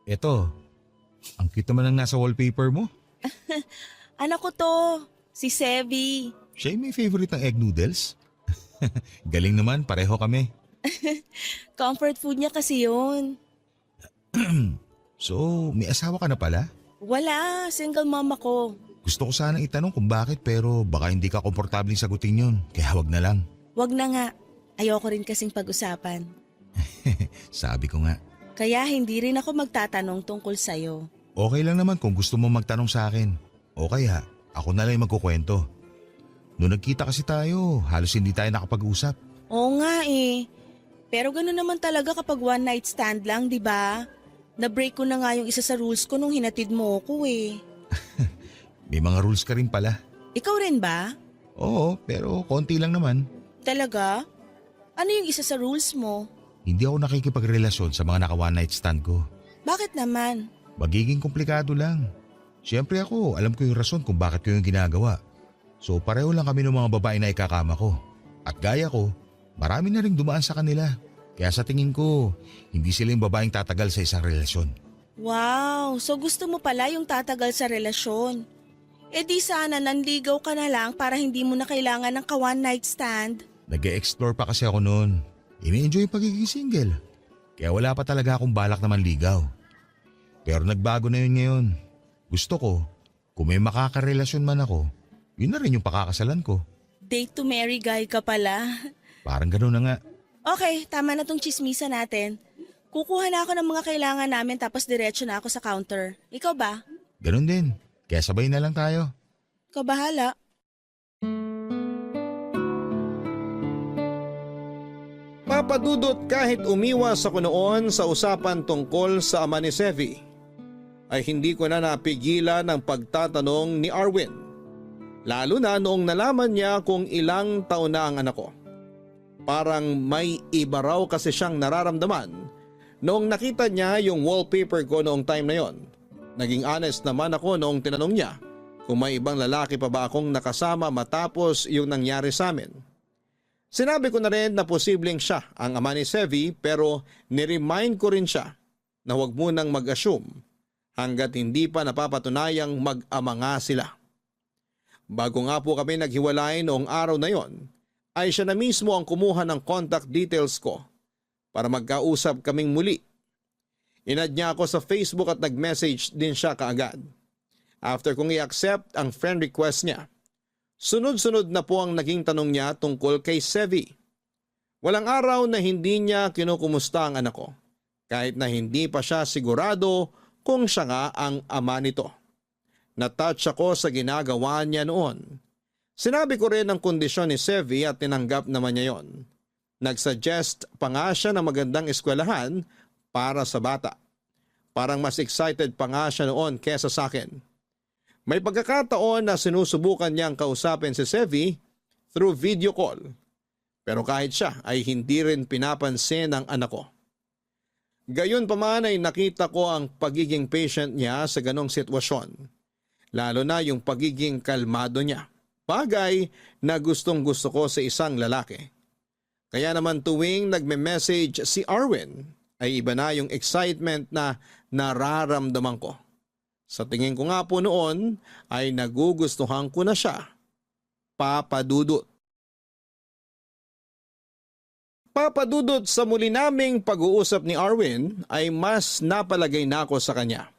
[SPEAKER 5] Eto, ang cute naman ang nasa wallpaper mo.
[SPEAKER 3] Anak ko to, si Sevi.
[SPEAKER 5] Siya yung may favorite ng egg noodles. Galing naman, pareho kami.
[SPEAKER 3] Comfort food niya kasi yun.
[SPEAKER 5] So, may asawa ka na pala?
[SPEAKER 3] Wala, single mom ako.
[SPEAKER 5] Gusto ko sanang itanong kung bakit pero baka hindi ka komportabling sagutin yun. Kaya wag na lang.
[SPEAKER 3] Wag na nga. Ayoko rin kasing pag-usapan.
[SPEAKER 5] Sabi ko nga.
[SPEAKER 3] Kaya hindi rin ako magtatanong tungkol sa'yo.
[SPEAKER 5] Okay lang naman kung gusto mo magtanong sa akin. O kaya, ako na lang yung magkukwento. Noong nagkita kasi tayo, halos hindi tayo nakapag-usap.
[SPEAKER 3] Oo nga eh. Pero gano'n naman talaga kapag one night stand lang, di ba? Na-break ko na nga yung isa sa rules ko nung hinatid mo ko eh.
[SPEAKER 5] May mga rules ka rin pala.
[SPEAKER 3] Ikaw rin ba?
[SPEAKER 5] Oo, pero konti lang naman.
[SPEAKER 3] Talaga? Ano yung isa sa rules mo?
[SPEAKER 5] Hindi ako nakikipagrelasyon sa mga naka-one night stand ko.
[SPEAKER 3] Bakit naman?
[SPEAKER 5] Magiging komplikado lang. Siyempre ako, alam ko yung rason kung bakit ko yung ginagawa. So pareho lang kami ng mga babae na ikakama ko. At gaya ko, marami na rin dumaan sa kanila. Kaya sa tingin ko, hindi sila yung babaeng tatagal sa isang relasyon.
[SPEAKER 3] Wow, so gusto mo pala yung tatagal sa relasyon. E di sana nanligaw ka na lang para hindi mo na kailangan ng ka-one night stand.
[SPEAKER 5] Nag-e-explore pa kasi ako noon. Ini-enjoy yung pagiging single. Kaya wala pa talaga akong balak na manligaw. Pero nagbago na yun ngayon. Gusto ko, kung may makakarelasyon man ako, yun na rin yung pakakasalan ko.
[SPEAKER 3] Date to marry guy ka pala.
[SPEAKER 5] Parang gano'n na nga.
[SPEAKER 3] Okay, tama na tong chismisa natin. Kukuha na ako ng mga kailangan namin tapos diretso na ako sa counter. Ikaw ba?
[SPEAKER 5] Gano'n din. Kaya sabay na lang tayo.
[SPEAKER 3] Ikaw bahala.
[SPEAKER 1] Papadudot, kahit umiwas ako noon sa usapan tungkol sa ama ni Sevi, ay hindi ko na napigilan ang pagtatanong ni Arwin. Lalo na noong nalaman niya kung ilang taon na ang anak ko. Parang may iba raw kasi siyang nararamdaman noong nakita niya yung wallpaper ko noong time na yon. Naging honest naman ako noong tinanong niya kung may ibang lalaki pa ba akong nakasama matapos yung nangyari sa amin. Sinabi ko na rin na posibleng siya ang ama ni Sevi pero niremind ko rin siya na huwag munang mag-assume hanggat hindi pa napapatunayang mag-ama nga sila. Bago nga po kami naghiwalay noong araw na yon, ay siya na mismo ang kumuha ng contact details ko para magkausap kaming muli. Inad niya ako sa Facebook at nag-message din siya kaagad. After kong i-accept ang friend request niya, sunod-sunod na po ang naging tanong niya tungkol kay Sevi. Walang araw na hindi niya kinukumusta ang anak ko, kahit na hindi pa siya sigurado kung siya nga ang ama nito. Na-touch ako sa ginagawa niya noon. Sinabi ko rin ang kondisyon ni Sevi at tinanggap naman niya yon. Nag-suggest pa nga siya ng magandang eskwelahan para sa bata. Parang mas excited pa nga siya noon kesa sa akin. May pagkakataon na sinusubukan niyang kausapin si Sevi through video call. Pero kahit siya ay hindi rin pinapansin ng anak ko. Gayon pa man ay nakita ko ang pagiging patient niya sa ganong sitwasyon. Lalo na yung pagiging kalmado niya. Bagay na gustong gusto ko sa isang lalaki. Kaya naman tuwing nagme-message si Arwin ay iba na yung excitement na nararamdaman ko. Sa tingin ko nga po noon ay nagugustuhan ko na siya. Papa Dudut. Papa Dudut, sa muli naming pag-uusap ni Arwin ay mas napalagay na ako sa kanya.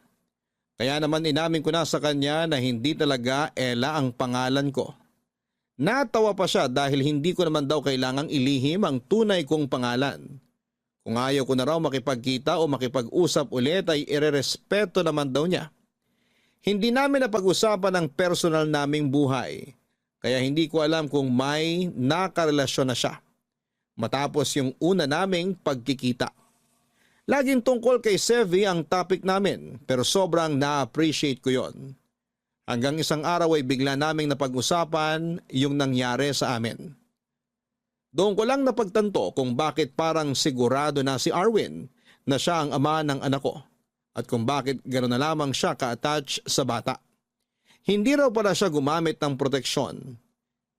[SPEAKER 1] Kaya naman inamin ko na sa kanya na hindi talaga Ella ang pangalan ko. Natawa pa siya dahil hindi ko naman daw kailangang ilihim ang tunay kong pangalan. Kung ayaw ko na raw makipagkita o makipag-usap ulit ay irerespeto naman daw niya. Hindi namin napag-usapan ang personal naming buhay, kaya hindi ko alam kung may nakarelasyon na siya. Matapos yung una naming pagkikita. Laging tungkol kay Sevi ang topic namin pero sobrang na-appreciate ko yon. Hanggang isang araw ay bigla naming napag-usapan yung nangyari sa amin. Doon ko lang napagtanto kung bakit parang sigurado na si Arwin na siya ang ama ng anak ko at kung bakit gano'n na lamang siya ka-attach sa bata. Hindi raw pala siya gumamit ng proteksyon.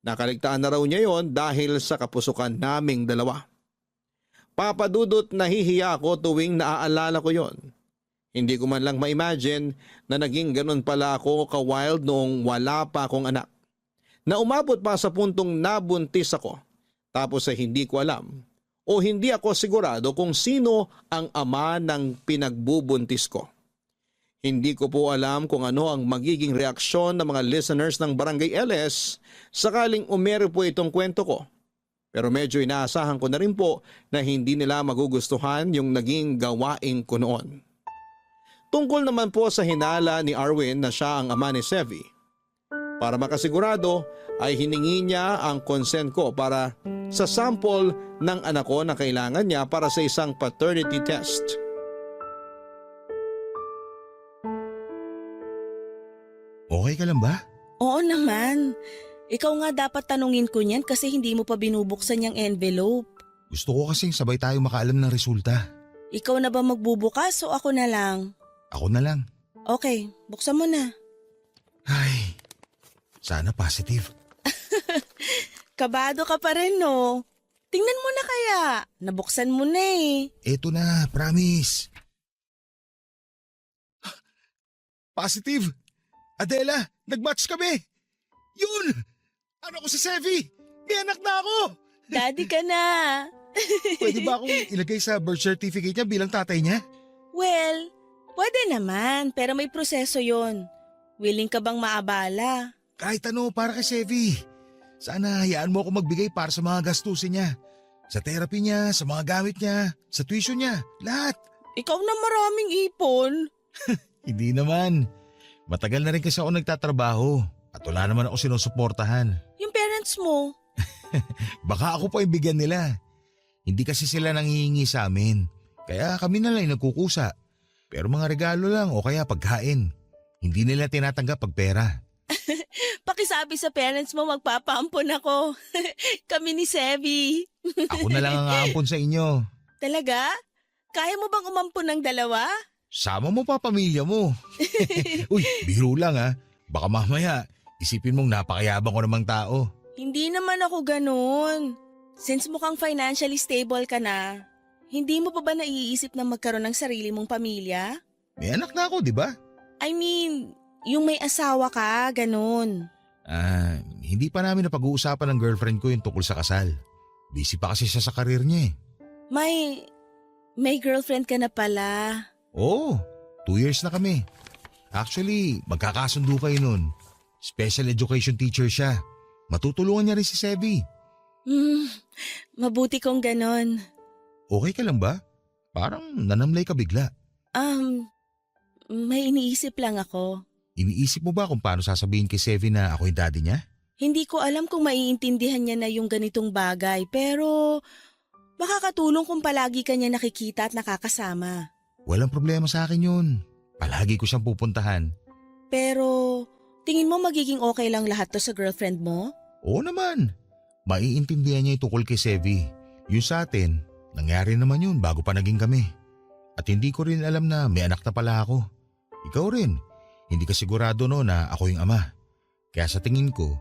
[SPEAKER 1] Nakaligtaan na raw niya yon dahil sa kapusukan naming dalawa. Papa Dudut, nahihiya ako tuwing naaalala ko yon. Hindi ko man lang ma-imagine na naging ganun pala ako ka-wild noong wala pa akong anak. Na umabot pa sa puntong nabuntis ako tapos ay hindi ko alam o hindi ako sigurado kung sino ang ama ng pinagbubuntis ko. Hindi ko po alam kung ano ang magiging reaksyon ng mga listeners ng Barangay LS sakaling umere po itong kwento ko. Pero medyo inaasahan ko na rin po na hindi nila magugustuhan yung naging gawain ko noon. Tungkol naman po sa hinala ni Arwin na siya ang ama ni Sevi. Para makasigurado ay hiningi niya ang consent ko para sa sample ng anak ko na kailangan niya para sa isang paternity test.
[SPEAKER 5] Okay ka lang ba?
[SPEAKER 3] Oo naman. Ikaw nga dapat tanungin ko niyan kasi hindi mo pa binubuksan yung envelope.
[SPEAKER 5] Gusto ko kasing sabay tayo makaalam ng resulta.
[SPEAKER 3] Ikaw na ba magbubukas o ako na lang?
[SPEAKER 5] Ako na lang.
[SPEAKER 3] Okay, buksan mo na.
[SPEAKER 5] Ay, sana positive.
[SPEAKER 3] Kabado ka pa rin, no? Tingnan mo na kaya. Nabuksan mo na eh.
[SPEAKER 5] Eto na, promise. Positive! Adela, nag-match kami! Yun! Ano ko si Sevi? May anak na ako!
[SPEAKER 3] Daddy ka na.
[SPEAKER 5] Pwede ba akong ilagay sa birth certificate niya bilang tatay niya?
[SPEAKER 3] Well, pwede naman pero may proseso yon. Willing ka bang maabala?
[SPEAKER 5] Kahit ano para kay Sevi. Sana hayaan mo ako magbigay para sa mga gastusin niya. Sa therapy niya, sa mga gamit niya, sa tuition niya, lahat.
[SPEAKER 3] Ikaw na maraming ipon.
[SPEAKER 5] Hindi naman. Matagal na rin kasi ako nagtatrabaho at wala naman ako sinusuportahan.
[SPEAKER 3] Yung parents mo.
[SPEAKER 5] Baka ako pa ibigyan nila. Hindi kasi sila nanghihingi sa amin. Kaya kami na lang nagkukusa. Pero mga regalo lang o kaya pagkain. Hindi nila tinatanggap pag pera.
[SPEAKER 3] Pakisabi sa parents mo magpapaampon ako. Kami ni Sevi.
[SPEAKER 5] Ako na lang ang aampon sa inyo.
[SPEAKER 3] Talaga? Kaya mo bang umampon ng dalawa?
[SPEAKER 5] Sama mo pa pamilya mo. Uy, biro lang ha. Baka mamaya, isipin mong napakayabang ko namang tao.
[SPEAKER 3] Hindi naman ako ganun. Since mukhang financially stable ka na, hindi mo pa ba naiisip na magkaroon ng sarili mong pamilya?
[SPEAKER 5] May anak na ako, di ba?
[SPEAKER 3] I mean, yung may asawa ka, ganun.
[SPEAKER 5] Hindi pa namin napag-uusapan ng girlfriend ko yung tungkol sa kasal. Busy pa kasi siya sa karir niya eh.
[SPEAKER 3] May girlfriend ka na pala.
[SPEAKER 5] Oo, 2 years na kami. Actually, magkakasundo kayo nun. Special education teacher siya. Matutulungan niya rin si Sevi.
[SPEAKER 3] Mabuti kong ganun.
[SPEAKER 5] Okay ka lang ba? Parang nanamlay ka bigla.
[SPEAKER 3] May iniisip lang ako.
[SPEAKER 5] Iniisip mo ba kung paano sasabihin kay Sevi na ako yung daddy niya?
[SPEAKER 3] Hindi ko alam kung maiintindihan niya na yung ganitong bagay, pero makakatulong kung palagi ka niya nakikita at nakakasama.
[SPEAKER 5] Walang problema sa akin yun. Palagi ko siyang pupuntahan.
[SPEAKER 3] Pero tingin mo magiging okay lang lahat to sa girlfriend mo?
[SPEAKER 5] Oo naman. Maiintindihan niya yung tungkol kay Sevi. Yung sa atin, nangyari naman yun bago pa naging kami. At hindi ko rin alam na may anak na pala ako. Ikaw rin. Hindi ka sigurado no na ako yung ama. Kaya sa tingin ko,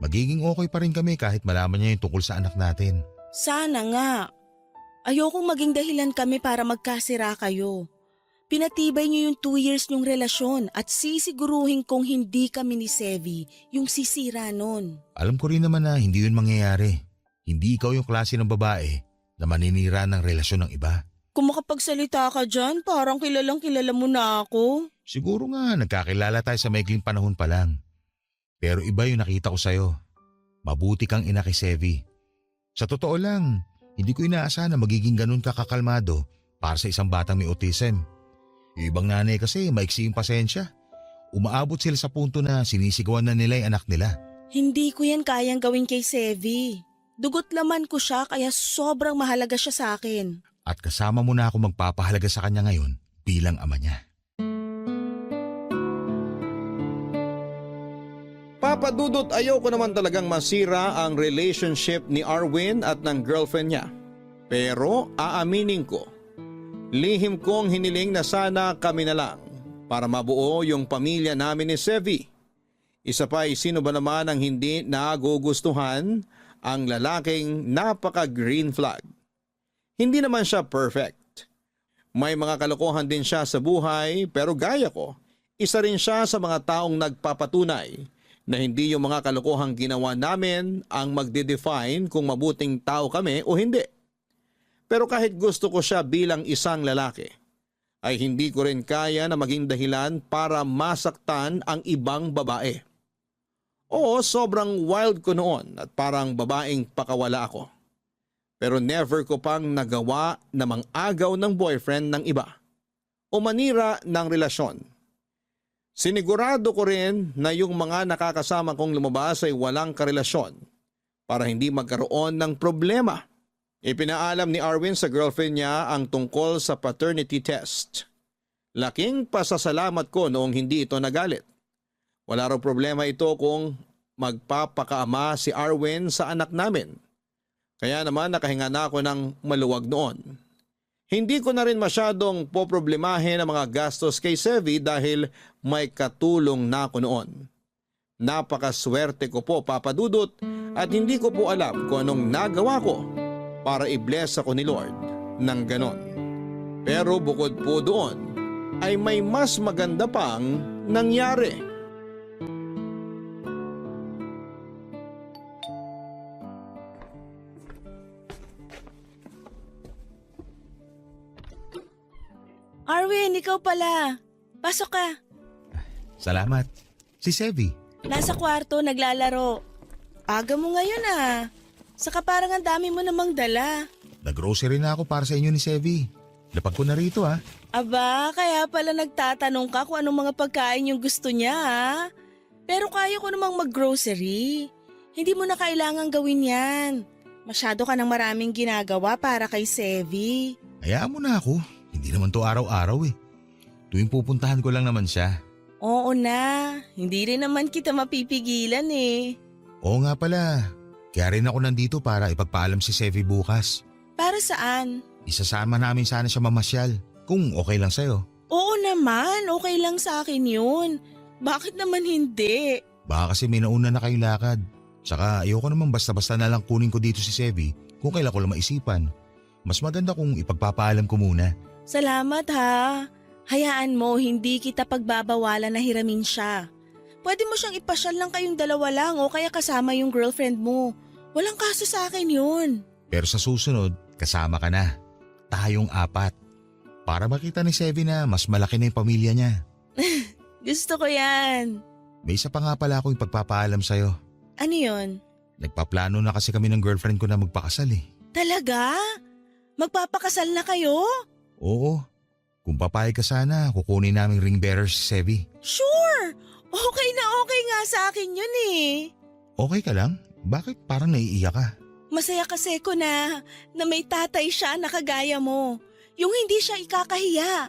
[SPEAKER 5] magiging okay pa rin kami kahit malaman niya yung tungkol sa anak natin.
[SPEAKER 3] Sana nga. Ayokong maging dahilan kami para magkasira kayo. Pinatibay niyo yung 2 years niyong relasyon at sisiguruhin kong hindi kami ni Sevi yung sisira nun.
[SPEAKER 5] Alam ko rin naman na hindi yun mangyayari. Hindi ikaw yung klase ng babae na maninira ng relasyon ng iba.
[SPEAKER 3] Kung makapagsalita ka dyan, parang kilalang kilala mo na ako.
[SPEAKER 5] Siguro nga nagkakilala tayo sa maikling panahon pa lang. Pero iba yung nakita ko sa'yo. Mabuti kang ina kay Sevi. Sa totoo lang, hindi ko inaasahan na magiging ganun kakakalmado para sa isang batang may autism. Yung ibang nanay kasi maiksi yung pasensya. Umaabot sila sa punto na sinisigawan na nila yung anak nila.
[SPEAKER 3] Hindi ko yan kayang gawin kay Sevi. Dugot laman ko siya kaya sobrang mahalaga siya sa akin.
[SPEAKER 5] At kasama mo na ako magpapahalaga sa kanya ngayon bilang ama niya.
[SPEAKER 1] Papa Dudut, ayoko naman talagang masira ang relationship ni Arwin at ng girlfriend niya. Pero aaminin ko, lihim kong hiniling na sana kami na lang para mabuo yung pamilya namin ni Sevi. Isa pa ay sino ba naman ang hindi nagugustuhan ang lalaking napaka-green flag. Hindi naman siya perfect. May mga kalokohan din siya sa buhay pero gaya ko, isa rin siya sa mga taong nagpapatunay na hindi yung mga kalokohang ginawa namin ang magde-define kung mabuting tao kami o hindi. Pero kahit gusto ko siya bilang isang lalaki, ay hindi ko rin kaya na maging dahilan para masaktan ang ibang babae. Oo, sobrang wild ko noon at parang babaeng pakawala ako. Pero never ko pang nagawa na mang-agaw ng boyfriend ng iba o manira ng relasyon. Sinigurado ko rin na yung mga nakakasama kong lumabas ay walang karelasyon para hindi magkaroon ng problema. Ipinaalam ni Arwin sa girlfriend niya ang tungkol sa paternity test. Laking pasasalamat ko noong hindi ito nagalit. Wala raw problema ito kung magpapakaama si Arwin sa anak namin. Kaya naman nakahinga na ako ng maluwag noon. Hindi ko na rin masyadong poproblemahin ang mga gastos kay Sevi dahil may katulong na ako noon. Napakaswerte ko po, Papa Dudut, at hindi ko po alam kung anong nagawa ko para i-bless ako ni Lord ng ganon. Pero bukod po doon ay may mas maganda pang nangyari.
[SPEAKER 3] Arwin, ikaw pala. Pasok ka.
[SPEAKER 5] Salamat. Si Sevi.
[SPEAKER 3] Nasa kwarto, naglalaro. Aga mo ngayon ah. Saka parang ang dami mo namang dala.
[SPEAKER 5] Nag-grocery na ako para sa inyo ni Sevi. Lapag ko na rito ha.
[SPEAKER 3] Aba, kaya pala nagtatanong ka kung anong mga pagkain yung gusto niya ha. Pero kaya ko namang mag-grocery. Hindi mo na kailangan gawin yan. Masyado ka ng maraming ginagawa para kay Sevi.
[SPEAKER 5] Hayaan mo na ako. Hindi naman to araw-araw eh. Tuwing pupuntahan ko lang naman siya.
[SPEAKER 3] Oo na, hindi rin naman kita mapipigilan eh.
[SPEAKER 5] Oo nga pala, kaya rin ako nandito para ipagpaalam si Sevi bukas.
[SPEAKER 3] Para saan?
[SPEAKER 5] Isasama namin sana siya mamasyal, kung okay lang sa'yo.
[SPEAKER 3] Oo naman, okay lang sa akin yun. Bakit naman hindi?
[SPEAKER 5] Baka kasi may nauna na kayong lakad. Tsaka ayoko naman basta-basta na lang kunin ko dito si Sevi kung kailan ko lang maisipan. Mas maganda kung ipagpapaalam ko muna.
[SPEAKER 3] Salamat ha. Hayaan mo, hindi kita pagbabawalan na hiramin siya. Pwede mo siyang ipasyal lang kayong dalawa lang o kaya kasama yung girlfriend mo. Walang kaso sa akin yun.
[SPEAKER 5] Pero sa susunod, kasama ka na. Tayong 4. Para makita ni Sevi na mas malaki na yung pamilya niya.
[SPEAKER 3] Gusto ko yan.
[SPEAKER 5] May isa pa nga pala akong ipagpapaalam sa'yo.
[SPEAKER 3] Ano yun?
[SPEAKER 5] Nagpaplano na kasi kami ng girlfriend ko na magpakasal eh.
[SPEAKER 3] Talaga? Magpapakasal na kayo?
[SPEAKER 5] Oo. Kung papayag ka sana, kukunin naming ring bearer si Sevi.
[SPEAKER 3] Sure! Okay na okay nga sa akin yun eh.
[SPEAKER 5] Okay ka lang? Bakit parang naiiyak ka?
[SPEAKER 3] Masaya kasi ko na may tatay siya na kagaya mo. Yung hindi siya ikakahiya.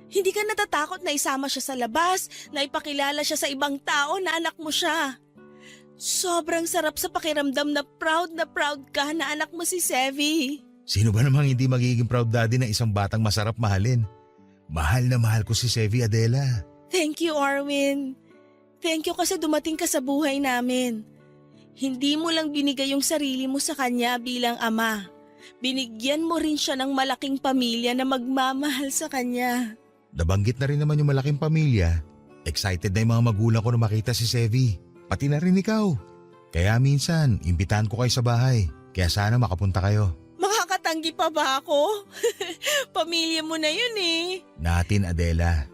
[SPEAKER 3] Hindi ka natatakot na isama siya sa labas, na ipakilala siya sa ibang tao na anak mo siya. Sobrang sarap sa pakiramdam na proud ka na anak mo si Sevi.
[SPEAKER 5] Sino ba namang hindi magiging proud daddy ng isang batang masarap mahalin? Mahal na mahal ko si Sevi, Adela.
[SPEAKER 3] Thank you, Arwin. Thank you kasi dumating ka sa buhay namin. Hindi mo lang binigay yung sarili mo sa kanya bilang ama. Binigyan mo rin siya ng malaking pamilya na magmamahal sa kanya.
[SPEAKER 5] Nabanggit na rin naman yung malaking pamilya. Excited na yung mga magulang ko na makita si Sevi. Pati na rin ikaw. Kaya minsan, imbitahan ko kayo sa bahay. Kaya sana makapunta kayo.
[SPEAKER 3] Makakatanggi pa ba ako? Pamilya mo na yun eh.
[SPEAKER 5] Natin, Adela.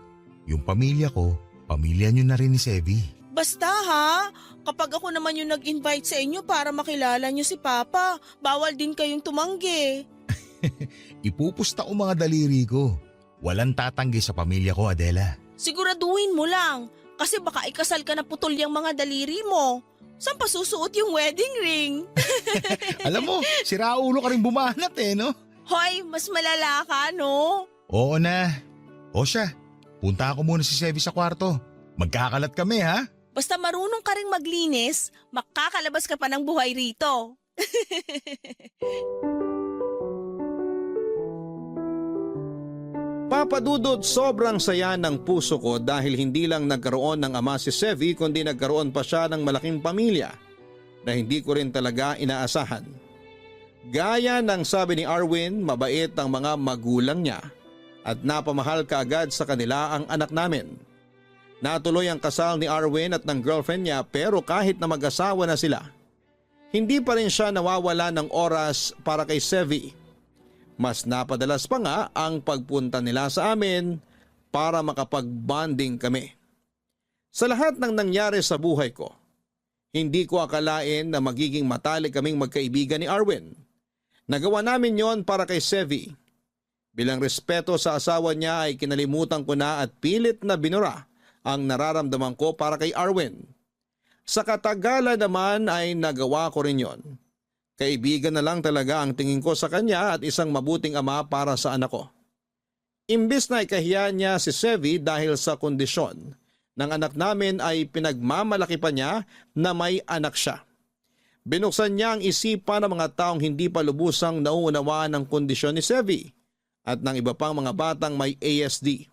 [SPEAKER 5] Yung pamilya ko, pamilya nyo na rin ni Sevi.
[SPEAKER 3] Basta ha, kapag ako naman yung nag-invite sa inyo para makilala nyo si Papa, bawal din kayong tumanggi.
[SPEAKER 5] Ipupusta ko mga daliri ko. Walang tatanggi sa pamilya ko, Adela.
[SPEAKER 3] Siguraduhin mo lang, kasi baka ikasal ka na putol yung mga daliri mo. Saan pa susuot yung wedding ring?
[SPEAKER 5] Alam mo, si Raulo ka rin bumanat eh, no?
[SPEAKER 3] Hoy, mas malala ka, no?
[SPEAKER 5] Oo na. O siya, punta ako muna si Sevi sa kwarto. Magkakalat kami, ha?
[SPEAKER 3] Basta marunong ka ring maglinis, makakalabas ka pa ng buhay rito.
[SPEAKER 1] Papa Dudut, sobrang saya ng puso ko dahil hindi lang nagkaroon ng ama si Sevi kundi nagkaroon pa siya ng malaking pamilya na hindi ko rin talaga inaasahan. Gaya ng sabi ni Arwin, mabait ang mga magulang niya at napamahal kaagad sa kanila ang anak namin. Natuloy ang kasal ni Arwin at ng girlfriend niya pero kahit na mag-asawa na sila, hindi pa rin siya nawawala ng oras para kay Sevi. Mas napadalas pa nga ang pagpunta nila sa amin para makapag-bonding kami. Sa lahat ng nangyari sa buhay ko, hindi ko akalain na magiging matalik kaming magkaibigan ni Arwin. Nagawa namin yon para kay Sevi. Bilang respeto sa asawa niya ay kinalimutan ko na at pilit na binura ang nararamdaman ko para kay Arwin. Sa katagalan naman ay nagawa ko rin yon. Kaibigan na lang talaga ang tingin ko sa kanya at isang mabuting ama para sa anak ko. Imbis na ikahiya niya si Sevi dahil sa kondisyon ng anak namin ay pinagmamalaki pa niya na may anak siya. Binuksan niya ang isipan ng mga taong hindi pa lubusang nauunawaan ng kondisyon ni Sevi at ng iba pang mga batang may ASD.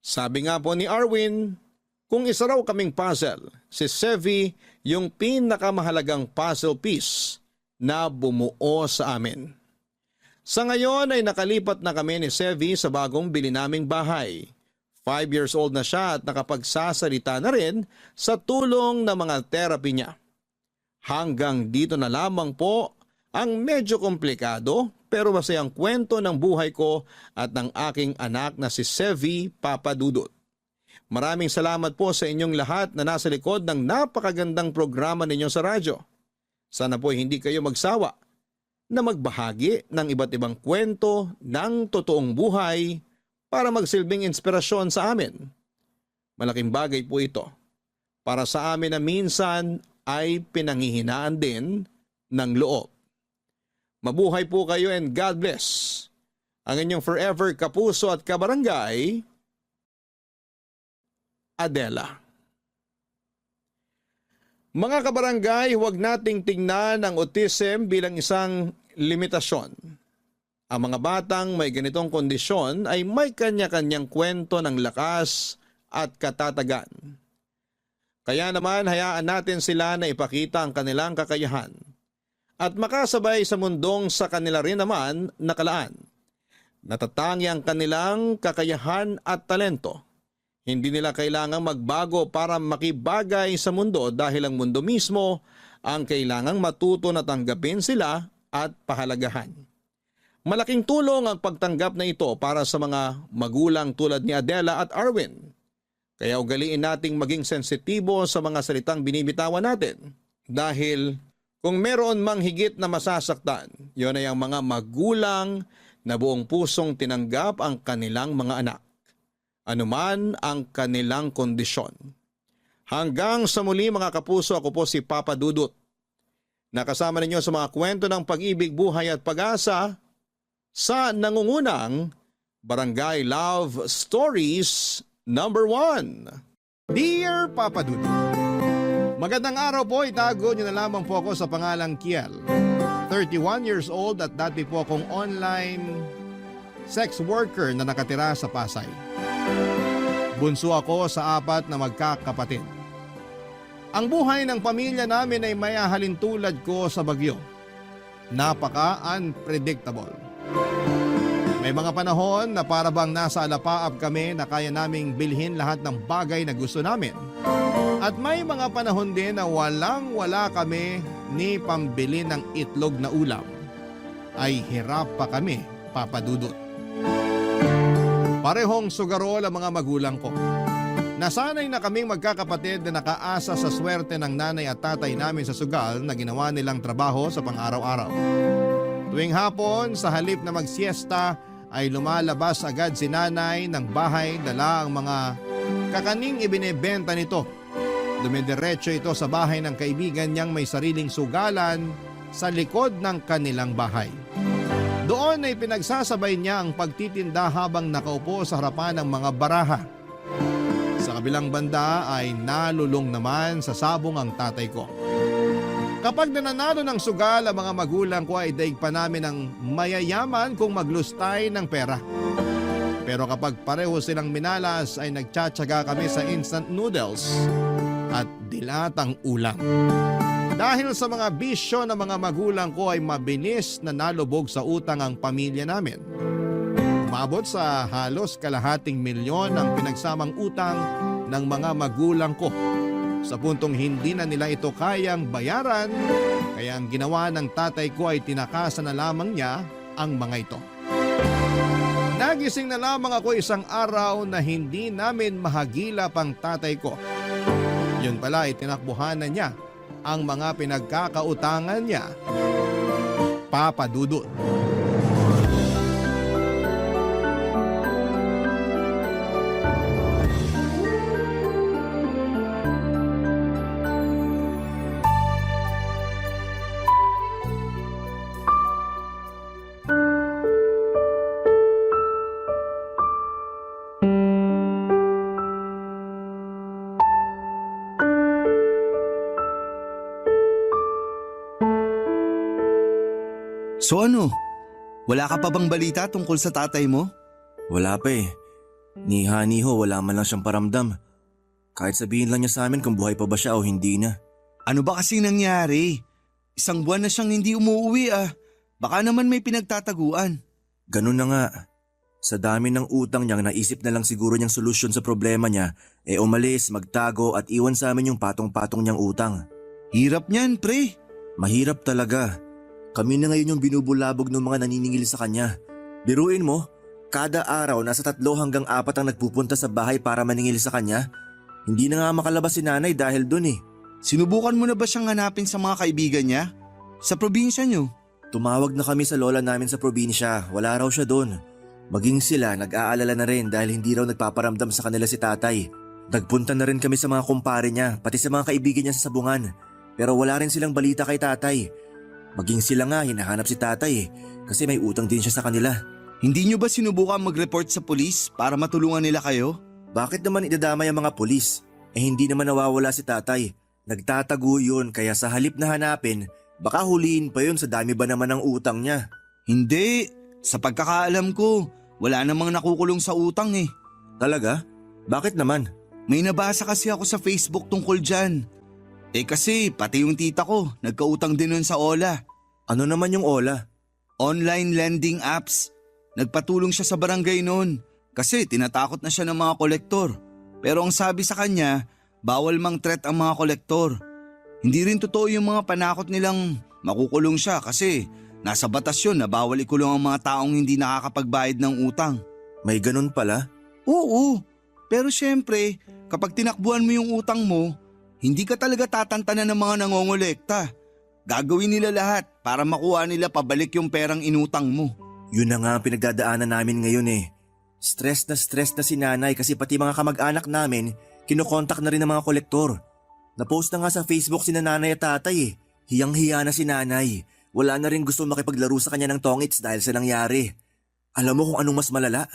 [SPEAKER 1] Sabi nga po ni Arwin, kung isa raw kaming puzzle, si Sevi yung pinakamahalagang puzzle piece na bumuo sa amin. Sa ngayon ay nakalipat na kami ni Sevi sa bagong bili naming bahay. 5 years old na siya at nakapagsasalita na rin sa tulong ng mga therapy niya. Hanggang dito na lamang po ang medyo komplikado pero masayang kwento ng buhay ko at ng aking anak na si Sevi Papa Dudut. Maraming salamat po sa inyong lahat na nasa likod ng napakagandang programa ninyo sa radyo. Sana po hindi kayo magsawa na magbahagi ng iba't ibang kwento ng totoong buhay para magsilbing inspirasyon sa amin. Malaking bagay po ito para sa amin na minsan ay pinanghihinaan din ng loob. Mabuhay po kayo and God bless. Ang inyong forever kapuso at kabarangay, Adela. Mga kabarangay, huwag nating tingnan ang autism bilang isang limitasyon. Ang mga batang may ganitong kondisyon ay may kanya-kanyang kwento ng lakas at katatagan. Kaya naman hayaan natin sila na ipakita ang kanilang kakayahan at makasabay sa mundong sa kanila rin naman nakalaan. Natatangi ang kanilang kakayahan at talento. Hindi nila kailangang magbago para makibagay sa mundo dahil ang mundo mismo ang kailangang matuto na tanggapin sila at pahalagahan. Malaking tulong ang pagtanggap na ito para sa mga magulang tulad ni Adela at Arwin. Kaya ugaliin nating maging sensitibo sa mga salitang binibitawan natin. Dahil kung meron mang higit na masasaktan, yon ay ang mga magulang na buong pusong tinanggap ang kanilang mga anak. Anuman ang kanilang kondisyon. Hanggang sa muli mga kapuso, ako po si Papa Dudut. Nakasama ninyo sa mga kwento ng pag-ibig, buhay at pag-asa sa nangungunang Barangay Love Stories Number 1. Dear Papa Dudut, magandang araw po, itago niyo na lamang po ako sa pangalang Kiel. 31 years old at dati po akong online sex worker na nakatira sa Pasay. Bunso ako sa 4 na magkakapatid. Ang buhay ng pamilya namin ay may halintulad ko sa bagyo. Napaka-unpredictable. May mga panahon na para bang nasa alapaap kami na kaya naming bilhin lahat ng bagay na gusto namin. At may mga panahon din na walang-wala kami ni pambili ng itlog na ulam. Ay hirap pa kami, Papa Dudut. Parehong sugarol ang mga magulang ko. Nasanay na kaming magkakapatid na nakaasa sa swerte ng nanay at tatay namin sa sugal na ginawa nilang trabaho sa pang-araw-araw. Tuwing hapon, sa halip na magsiesta, ay lumalabas agad si nanay ng bahay, dala ang mga kakaning ibinebenta nito. Dumidiretso ito sa bahay ng kaibigan niyang may sariling sugalan sa likod ng kanilang bahay. Doon ay pinagsasabay niya ang pagtitinda habang nakaupo sa harapan ng mga baraha. Sa kabilang banda ay nalulong naman sa sabong ang tatay ko. Kapag nananalo ng sugal ang mga magulang ko ay daig pa namin ng mayayaman kung maglustay ng pera. Pero kapag pareho silang minalas ay nagtsatsaga kami sa instant noodles at dilatang ulam. Dahil sa mga bisyo ng mga magulang ko ay mabilis na nalubog sa utang ang pamilya namin. Umabot sa halos kalahating milyon ang pinagsamang utang ng mga magulang ko. Sa puntong hindi na nila ito kayang bayaran, kaya ang ginawa ng tatay ko ay tinakasan na lamang niya ang mga ito. Nagising na lamang ako isang araw na hindi namin mahagilap ang tatay ko. Yun pala ay tinakbuhan na niya ang mga pinagkakautangan niya. Papa Dudut.
[SPEAKER 6] So ano? Wala ka pa bang balita tungkol sa tatay mo?
[SPEAKER 7] Wala pa eh. Ni Honey ho, wala man lang siyang paramdam. Kahit sabihin lang niya sa amin kung buhay pa ba siya o hindi na.
[SPEAKER 6] Ano ba kasi nangyari? 1 buwan na siyang hindi umuwi ah. Baka naman may pinagtataguan.
[SPEAKER 7] Ganun na nga. Sa dami ng utang niya, naisip na lang siguro niyang solusyon sa problema niya, umalis, magtago at iwan sa amin yung patong-patong niyang utang.
[SPEAKER 6] Hirap niyan, pre.
[SPEAKER 7] Mahirap talaga. Kami na ngayon yung binubulabog ng mga naniningil sa kanya. Biruin mo, kada araw nasa 3 hanggang 4 ang nagpupunta sa bahay para maningil sa kanya. Hindi na nga makalabas si nanay dahil dun eh.
[SPEAKER 6] Sinubukan mo na ba siyang hanapin sa mga kaibigan niya? Sa probinsya niyo?
[SPEAKER 7] Tumawag na kami sa lola namin sa probinsya, wala raw siya doon. Maging sila nag-aalala na rin dahil hindi raw nagpaparamdam sa kanila si tatay. Nagpunta na rin kami sa mga kumpare niya, pati sa mga kaibigan niya sa sabungan. Pero wala rin silang balita kay tatay. Maging sila nga hinahanap si tatay kasi may utang din siya sa kanila.
[SPEAKER 6] Hindi niyo ba sinubukan mag-report sa pulis para matulungan nila kayo?
[SPEAKER 7] Bakit naman idadamay ang mga pulis? Hindi naman nawawala si tatay. Nagtatago yun kaya sa halip na hanapin, baka huliin pa yun sa dami ba naman ng utang niya.
[SPEAKER 6] Hindi, sa pagkakaalam ko, wala namang nakukulong sa utang eh.
[SPEAKER 7] Talaga? Bakit naman?
[SPEAKER 6] May nabasa kasi ako sa Facebook tungkol dyan. Kasi pati yung tita ko, nagkautang din nun sa Ola.
[SPEAKER 7] Ano naman yung Ola?
[SPEAKER 6] Online lending apps. Nagpatulong siya sa barangay noon kasi tinatakot na siya ng mga kolektor. Pero ang sabi sa kanya, bawal mang threat ang mga kolektor. Hindi rin totoo yung mga panakot nilang makukulong siya kasi nasa batas yun na bawal ikulong ang mga taong hindi nakakapagbayad ng utang.
[SPEAKER 7] May ganun pala?
[SPEAKER 6] Oo, pero syempre kapag tinakbuhan mo yung utang mo, hindi ka talaga tatantanan ng mga nangongolekta. Gagawin nila lahat para makuha nila pabalik yung perang inutang mo.
[SPEAKER 7] Yun na nga ang pinagdadaanan namin ngayon eh. Stress na si nanay kasi pati mga kamag-anak namin, kinokontak na rin ng mga kolektor. Napost na nga sa Facebook si nanay at tatay eh. Hiyang-hiya na si nanay. Wala na rin gusto makipaglaro sa kanya ng tongits dahil sa nangyari. Alam mo kung anong mas malala?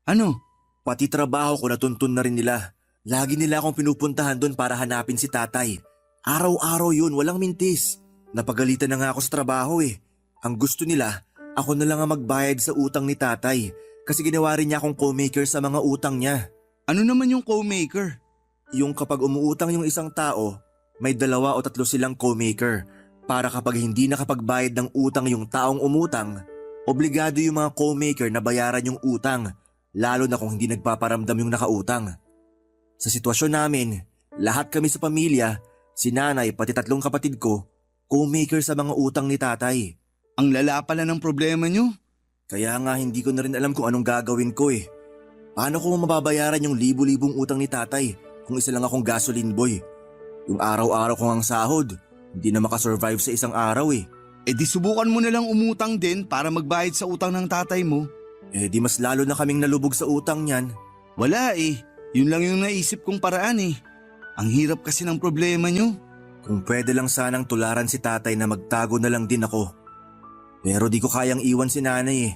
[SPEAKER 6] Ano?
[SPEAKER 7] Pati trabaho ko natuntun na rin nila. Lagi nila akong pinupuntahan doon para hanapin si tatay. Araw-araw yun, walang mintis. Napagalitan na nga ako sa trabaho eh. Ang gusto nila, ako na lang ang magbayad sa utang ni tatay kasi ginawa rin niya akong co-maker sa mga utang niya.
[SPEAKER 6] Ano naman yung co-maker?
[SPEAKER 7] Yung kapag umuutang yung isang tao, may 2 o 3 silang co-maker para kapag hindi nakapagbayad ng utang yung taong umutang, obligado yung mga co-maker na bayaran yung utang, lalo na kung hindi nagpaparamdam yung nakautang. Sa sitwasyon namin, lahat kami sa pamilya, si nanay pati 3 kapatid ko, co-maker sa mga utang ni tatay.
[SPEAKER 6] Ang lala pala ng problema nyo.
[SPEAKER 7] Kaya nga hindi ko na rin alam kung anong gagawin ko eh. Paano ko mababayaran yung libu-libong utang ni tatay kung isa lang akong gasoline boy? Yung araw-araw kong ang sahod, hindi na makasurvive sa isang araw eh.
[SPEAKER 6] Di subukan mo na lang umutang din para magbayad sa utang ng tatay mo.
[SPEAKER 7] Di mas lalo na kaming nalubog sa utang niyan.
[SPEAKER 6] Wala eh. Yun lang yung naisip kong paraan eh. Ang hirap kasi ng problema nyo.
[SPEAKER 7] Kung pwede lang sanang tularan si tatay na magtago na lang din ako. Pero di ko kayang iwan si nanay eh.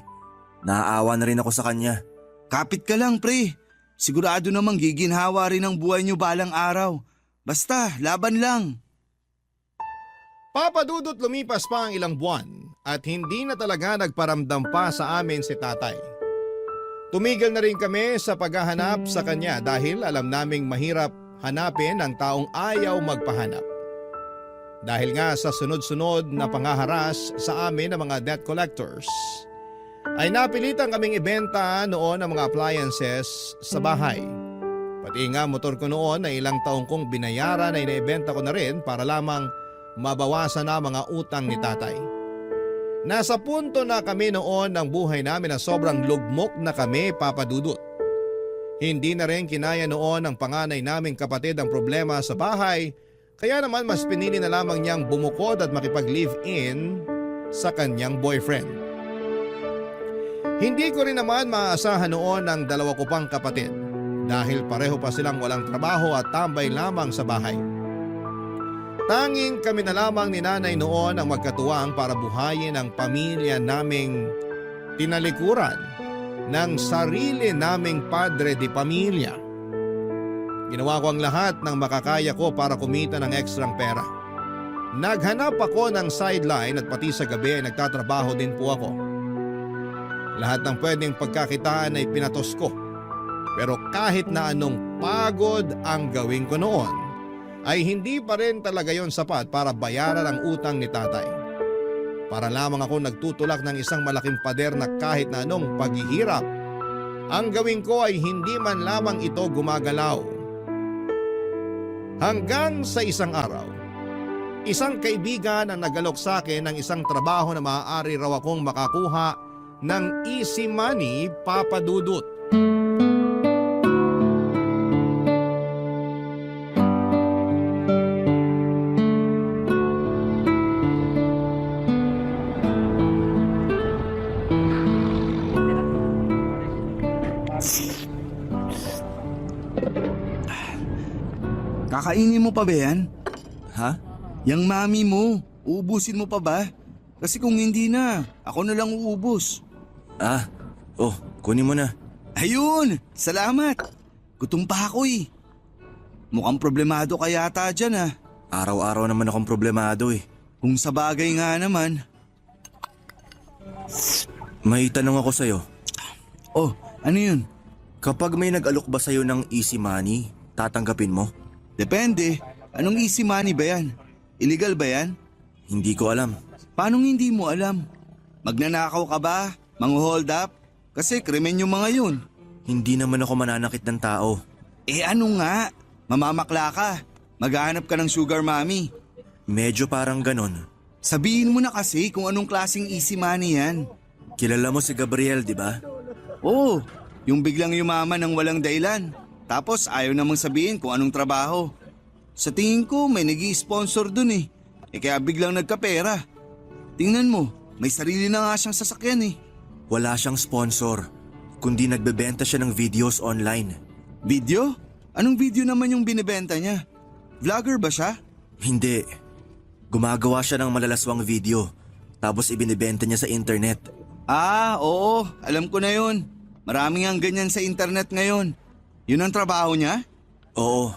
[SPEAKER 7] Naaawa na rin ako sa kanya.
[SPEAKER 6] Kapit ka lang pre. Sigurado namang giginhawa rin ang buhay nyo balang araw. Basta, laban lang.
[SPEAKER 1] Papadudot lumipas pa ang ilang buwan at hindi na talaga nagparamdam pa sa amin si tatay. Tumigil na rin kami sa paghahanap sa kanya dahil alam naming mahirap hanapin ang taong ayaw magpahanap. Dahil nga sa sunod-sunod na pangaharas sa amin ng mga debt collectors, ay napilitan kaming ibenta noon ang mga appliances sa bahay. Pati nga motor ko noon na ilang taong kong binayaran ay naibenta ko na rin para lamang mabawasan na mga utang ni tatay. Nasa punto na kami noon ng buhay namin na sobrang lugmok na kami, papadudot. Hindi na rin kinaya noon ng panganay naming kapatid ang problema sa bahay, kaya naman mas pinili na lamang niyang bumukod at makipag-live-in sa kanyang boyfriend. Hindi ko rin naman maaasahan noon ang 2 ko pang kapatid dahil pareho pa silang walang trabaho at tambay lamang sa bahay. Tanging kami na lamang ni nanay noon ang magkatuwang para buhayin ang pamilya naming tinalikuran ng sarili naming padre de pamilya. Ginawa ko ang lahat ng makakaya ko para kumita ng ekstrang pera. Naghanap ako ng sideline at pati sa gabi ay nagtatrabaho din po ako. Lahat ng pwedeng pagkakitaan ay pinatos ko. Pero kahit na anong pagod ang gawin ko noon, ay hindi pa rin talaga yon sapat para bayaran ang utang ni tatay. Para lamang ako nagtutulak ng isang malaking pader na kahit na anong paghihirap, ang gawin ko ay hindi man lamang ito gumagalaw. Hanggang sa isang araw, isang kaibigan ang nagalok sa akin ng isang trabaho na maaari raw akong makakuha ng easy money, papadudot.
[SPEAKER 6] Kakainin mo pa ba yan?
[SPEAKER 7] Ha?
[SPEAKER 6] Yang mami mo, uubusin mo pa ba? Kasi kung hindi na, ako na lang uubos.
[SPEAKER 7] Kunin mo na.
[SPEAKER 6] Ayun, salamat. Gutom pa ako eh. Mukhang problemado ka yata dyan ah.
[SPEAKER 7] Araw-araw naman akong problemado eh.
[SPEAKER 6] Kung sa bagay nga naman.
[SPEAKER 7] May tanong ako sa'yo.
[SPEAKER 6] Oh, ano yun?
[SPEAKER 7] Kapag may nag-alok ba sa'yo ng easy money, tatanggapin mo?
[SPEAKER 6] Depende. Anong easy money ba yan? Illegal ba yan?
[SPEAKER 7] Hindi ko alam.
[SPEAKER 6] Paanong hindi mo alam? Magnanakaw ka ba? Mang-hold up? Kasi krimen yung mga yun.
[SPEAKER 7] Hindi naman ako mananakit ng tao.
[SPEAKER 6] Eh ano nga? Mamamakla ka. Maghahanap ka ng sugar mommy.
[SPEAKER 7] Medyo parang ganon.
[SPEAKER 6] Sabihin mo na kasi kung anong klaseng easy money yan.
[SPEAKER 7] Kilala mo si Gabriel, di ba?
[SPEAKER 6] Oo, yung biglang yumaman ng walang dahilan. Tapos ayaw namang sabihin kung anong trabaho. Sa tingin ko may nag-i-sponsor dun eh. Kaya biglang nagkapera. Tingnan mo, may sarili na nga siyang sasakyan eh.
[SPEAKER 7] Wala siyang sponsor, kundi nagbebenta siya ng videos online.
[SPEAKER 6] Video? Anong video naman yung binibenta niya? Vlogger ba siya?
[SPEAKER 7] Hindi. Gumagawa siya ng malalaswang video, tapos ibinibenta niya sa internet.
[SPEAKER 6] Ah, oo. Alam ko na yun. Maraming ang ganyan sa internet ngayon. Yun ang trabaho niya?
[SPEAKER 7] Oo.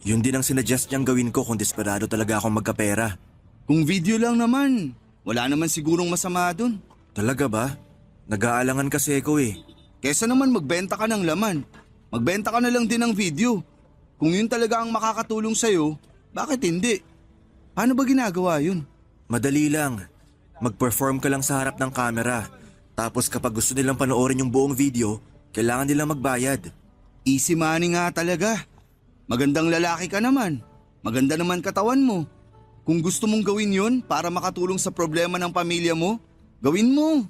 [SPEAKER 7] Yun din ang sinuggest niyang gawin ko kung desperado talaga akong magkapera.
[SPEAKER 6] Kung video lang naman, wala naman sigurong masama dun.
[SPEAKER 7] Talaga ba? Nag-aalangan kasi ako eh.
[SPEAKER 6] Kesa naman magbenta ka ng laman. Magbenta ka na lang din ng video. Kung yun talaga ang makakatulong sa'yo, bakit hindi? Paano ba ginagawa yun?
[SPEAKER 7] Madali lang. Mag-perform ka lang sa harap ng camera. Tapos kapag gusto nilang panoorin yung buong video, kailangan nilang magbayad.
[SPEAKER 6] Easy money nga talaga. Magandang lalaki ka naman. Maganda naman katawan mo. Kung gusto mong gawin yun para makatulong sa problema ng pamilya mo, gawin mo.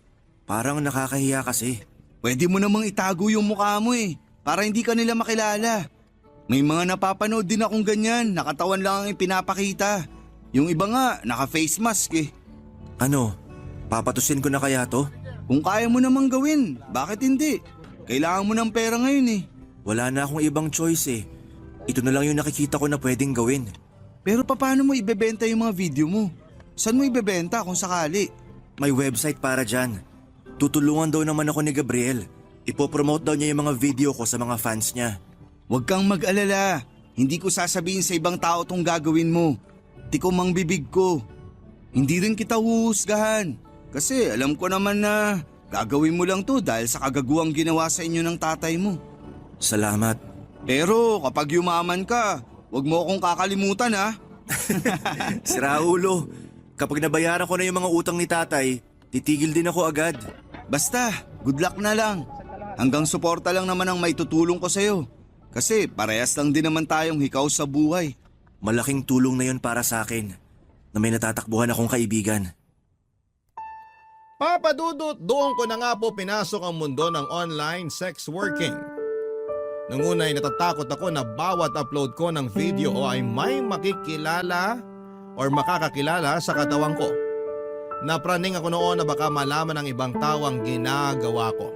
[SPEAKER 7] Parang nakakahiya kasi.
[SPEAKER 6] Pwede mo namang itago yung mukha mo eh, para hindi ka nila makilala. May mga napapanood din akong ganyan, nakatawan lang ang ipinapakita. Yung iba nga, naka-face mask eh.
[SPEAKER 7] Ano? Papatusin ko na kaya to?
[SPEAKER 6] Kung kaya mo namang gawin, bakit hindi? Kailangan mo ng pera ngayon eh.
[SPEAKER 7] Wala na akong ibang choice eh. Ito na lang yung nakikita ko na pwedeng gawin.
[SPEAKER 6] Pero paano mo ibebenta yung mga video mo? Saan mo ibebenta kung sakali?
[SPEAKER 7] May website para dyan. Tutulungan daw naman ako ni Gabriel. Ipopromote daw niya yung mga video ko sa mga fans niya.
[SPEAKER 6] Huwag kang mag-alala. Hindi ko sasabihin sa ibang tao tong gagawin mo. Tikom ang bibig ko. Hindi rin kita huhusgahan. Kasi alam ko naman na gagawin mo lang to dahil sa kagaguhang ginawa sa inyo ng tatay mo.
[SPEAKER 7] Salamat.
[SPEAKER 6] Pero kapag yumaman ka, huwag mo akong kakalimutan ha.
[SPEAKER 7] Si Raulo, kapag nabayaran ko na yung mga utang ni tatay, titigil din ako agad.
[SPEAKER 6] Basta, good luck na lang. Hanggang suporta lang naman ang may tutulong ko sa'yo. Kasi parehas lang din naman tayong hikaw sa buhay.
[SPEAKER 7] Malaking tulong na yun para sa akin na may natatakbuhan akong kaibigan.
[SPEAKER 1] Papa Dudut, doon ko na nga po pinasok ang mundo ng online sex working. Nung una ay natatakot ako na bawat upload ko ng video ay may makikilala or makakakilala sa katawan ko. Napraning ako noon na baka malaman ng ibang tao ang ginagawa ko.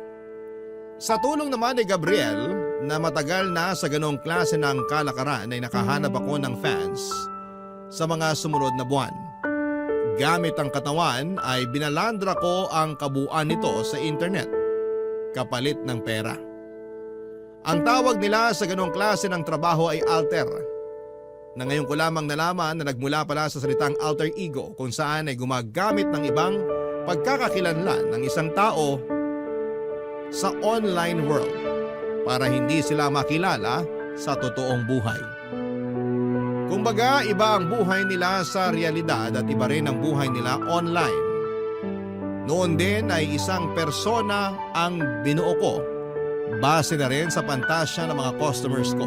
[SPEAKER 1] Sa tulong naman ni Gabriel na matagal na sa ganong klase ng kalakaran ay nakahanap ako ng fans sa mga sumunod na buwan. Gamit ang katawan ay binalandra ko ang kabuuan nito sa internet, kapalit ng pera. Ang tawag nila sa ganong klase ng trabaho ay alter, na ngayon ko lamang nalaman na nagmula pala sa salitang alter ego kung saan ay gumagamit ng ibang pagkakakilanlan ng isang tao sa online world para hindi sila makilala sa totoong buhay. Kumbaga, iba ang buhay nila sa realidad at iba rin ang buhay nila online. Noon din ay isang persona ang binuo ko, base na rin sa pantasya ng mga customers ko.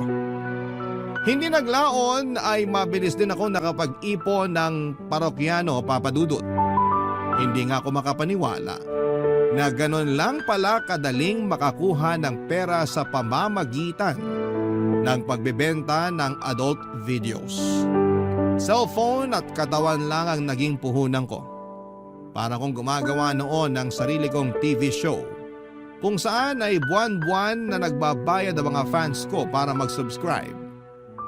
[SPEAKER 1] Hindi naglaon ay mabilis din ako nakapag-ipon ng parokyano, Papa Dudut. Hindi nga ako makapaniwala na ganon lang pala kadaling makakuha ng pera sa pamamagitan ng pagbebenta ng adult videos. Cellphone at katawan lang ang naging puhunan ko. Para kong gumagawa noon ng sarili kong TV show kung saan ay buwan-buwan na nagbabayad ang mga fans ko para mag-subscribe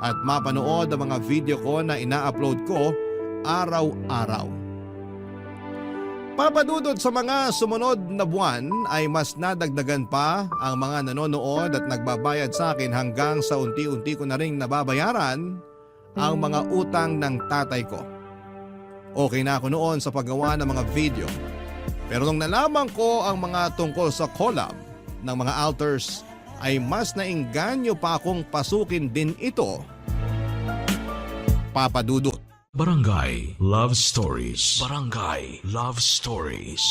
[SPEAKER 1] at mapanood ang mga video ko na ina-upload ko araw-araw. Papadudod sa mga sumunod na buwan ay mas nadagdagan pa ang mga nanonood at nagbabayad sa akin hanggang sa unti-unti ko na rin nababayaran ang mga utang ng tatay ko. Okay na ako noon sa paggawa ng mga video. Pero nung nalaman ko ang mga tungkol sa collab ng mga alters ay mas nainganyo pa akong pasukin din ito. Papadudod.
[SPEAKER 8] Barangay Love Stories. Barangay Love Stories.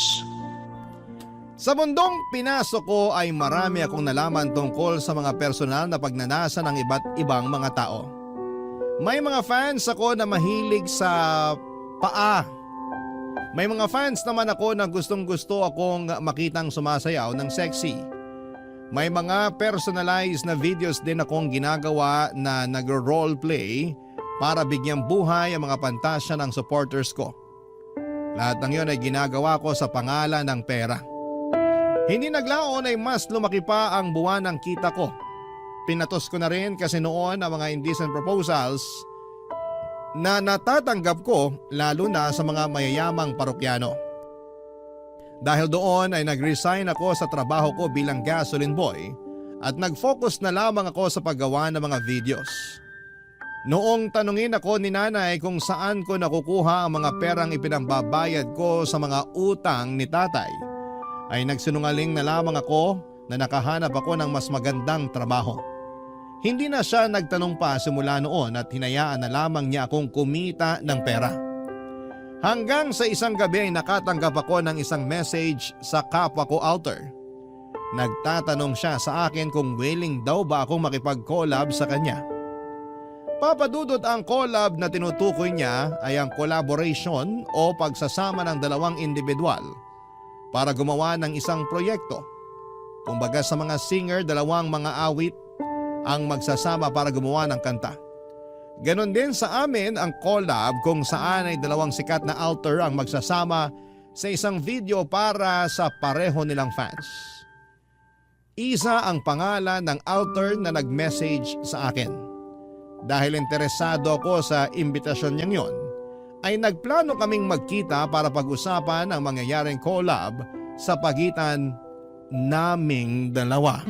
[SPEAKER 1] Sa mundong pinasok ko ay marami akong nalaman tungkol sa mga personal na pagnanasa ng iba't ibang mga tao. May mga fans ako na mahilig sa paa. May mga fans naman ako na gustong-gusto akong makitang sumasayaw ng sexy. May mga personalized na videos din akong ginagawa na nagro-roleplay para bigyang buhay ang mga pantasya ng supporters ko. Lahat ng yon ay ginagawa ko sa pangalan ng pera. Hindi naglaon ay mas lumaki pa ang buwan ng kita ko. Pinatos ko na rin kasi noon ang mga indecent proposals na natatanggap ko lalo na sa mga mayayamang parokyano. Dahil doon ay nag-resign ako sa trabaho ko bilang gasoline boy at nag-focus na lamang ako sa paggawa ng mga videos. Noong tanungin ako ni nanay kung saan ko nakukuha ang mga perang ipinambabayad ko sa mga utang ni tatay, ay nagsinungaling na lamang ako na nakahanap ako ng mas magandang trabaho. Hindi na siya nagtanong pa simula noon at hinayaan na lamang niya akong kumita ng pera. Hanggang sa isang gabi ay nakatanggap ako ng isang message sa kapwa ko alter. Nagtatanong siya sa akin kung willing daw ba akong makipag-collab sa kanya. Papadudod ang collab na tinutukoy niya ay ang collaboration o pagsasama ng dalawang individual para gumawa ng isang proyekto. Kumbaga sa mga singer, dalawang mga awit ang magsasama para gumawa ng kanta. Ganon din sa amin ang collab kung saan ay dalawang sikat na alter ang magsasama sa isang video para sa pareho nilang fans. Isa ang pangalan ng alter na nag-message sa akin. Dahil interesado ako sa imbitasyon niyang yon, ay nagplano kaming magkita para pag-usapan ang mangyayaring collab sa pagitan naming dalawa.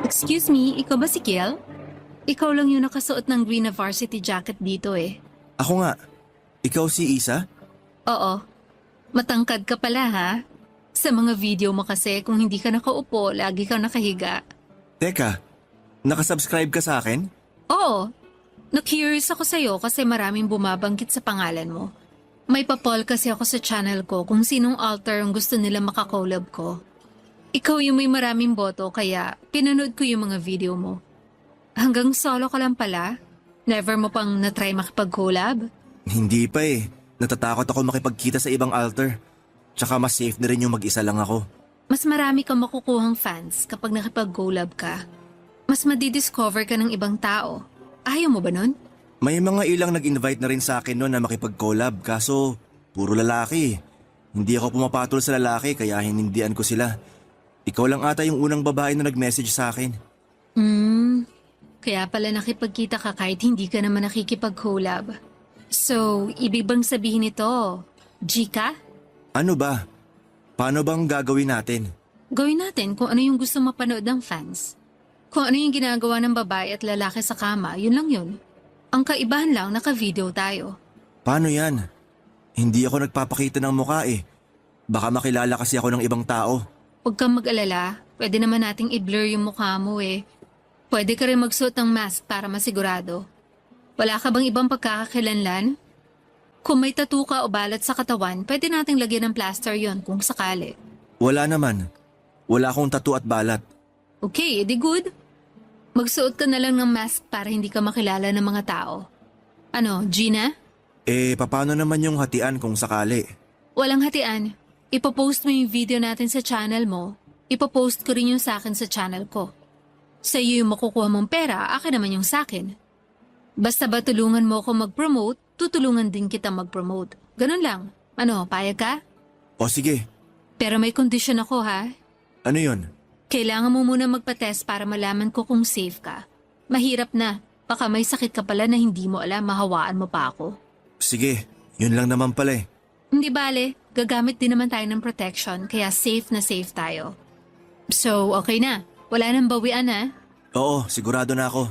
[SPEAKER 9] Excuse me, ikaw ba si Kiel? Ikaw lang yung nakasuot ng green na varsity jacket dito eh.
[SPEAKER 7] Ako nga. Ikaw si Isa?
[SPEAKER 9] Oo. Matangkad ka pala ha? Sa mga video mo kasi kung hindi ka nakaupo, lagi kang nakahiga.
[SPEAKER 7] Teka, nakasubscribe ka sa akin?
[SPEAKER 9] Oo. Na-curious ako sa'yo kasi maraming bumabanggit sa pangalan mo. May pa-poll kasi ako sa channel ko kung sinong alter ang gusto nila makakollab ko. Ikaw yung may maraming boto kaya pinanood ko yung mga video mo. Hanggang solo ka lang pala? Never mo pang na-try makipag-collab?
[SPEAKER 7] Hindi pa eh. Natatakot ako makipagkita sa ibang alter. Tsaka mas safe na rin yung mag-isa lang ako.
[SPEAKER 9] Mas marami kang makukuhang fans kapag nakipag-collab ka. Mas madidiscover ka ng ibang tao. Ayaw mo ba nun?
[SPEAKER 7] May mga ilang nag-invite na rin sa akin noon na makipag-collab kaso puro lalaki. Hindi ako pumapatol sa lalaki kaya hinindian ko sila. Ikaw lang ata yung unang babae na nag-message sa akin.
[SPEAKER 9] Kaya pala nakipagkita ka kahit hindi ka naman nakikipag-collab. So, ibig bang sabihin ito, G ka?
[SPEAKER 7] Ano ba? Paano bang gagawin natin?
[SPEAKER 9] Gawin natin kung ano yung gusto mapanood ng fans. Kung ano yung ginagawa ng babae at lalaki sa kama, yun lang yun. Ang kaibahan lang, naka-video tayo.
[SPEAKER 7] Paano yan? Hindi ako nagpapakita ng mukha eh. Baka makilala kasi ako ng ibang tao.
[SPEAKER 9] Huwag kang mag-alala, pwede naman nating i-blur yung mukha mo eh. Pwede ka rin magsuot ng mask para masigurado. Wala ka bang ibang pagkakakilanlan? Kung may tattoo ka o balat sa katawan, pwede nating lagyan ng plaster yon kung sakali.
[SPEAKER 7] Wala naman. Wala akong tattoo at balat.
[SPEAKER 9] Okay, edi good. Magsuot ka na lang ng mask para hindi ka makilala ng mga tao. Ano, Gina?
[SPEAKER 7] Paano naman yung hatian kung sakali?
[SPEAKER 9] Walang hatian. Ipopost mo yung video natin sa channel mo. Ipopost ko rin yung sa akin sa channel ko. Sa iyo yung makukuha mong pera, akin naman yung sakin. Basta ba tulungan mo ako mag-promote, tutulungan din kita mag-promote. Ganun lang. Ano, payag ka?
[SPEAKER 7] O sige,
[SPEAKER 9] Pero may kondisyon ako ha.
[SPEAKER 7] Ano yun?
[SPEAKER 9] Kailangan mo muna magpa-test para malaman ko kung safe ka. Mahirap na. Baka may sakit ka pala na hindi mo alam, mahawaan mo pa ako.
[SPEAKER 7] Sige, yun lang naman pala eh.
[SPEAKER 9] Hindi bale, gagamit din naman tayo ng protection kaya safe na safe tayo. So, okay na. Wala nang bawian ha.
[SPEAKER 7] Oo, sigurado na ako.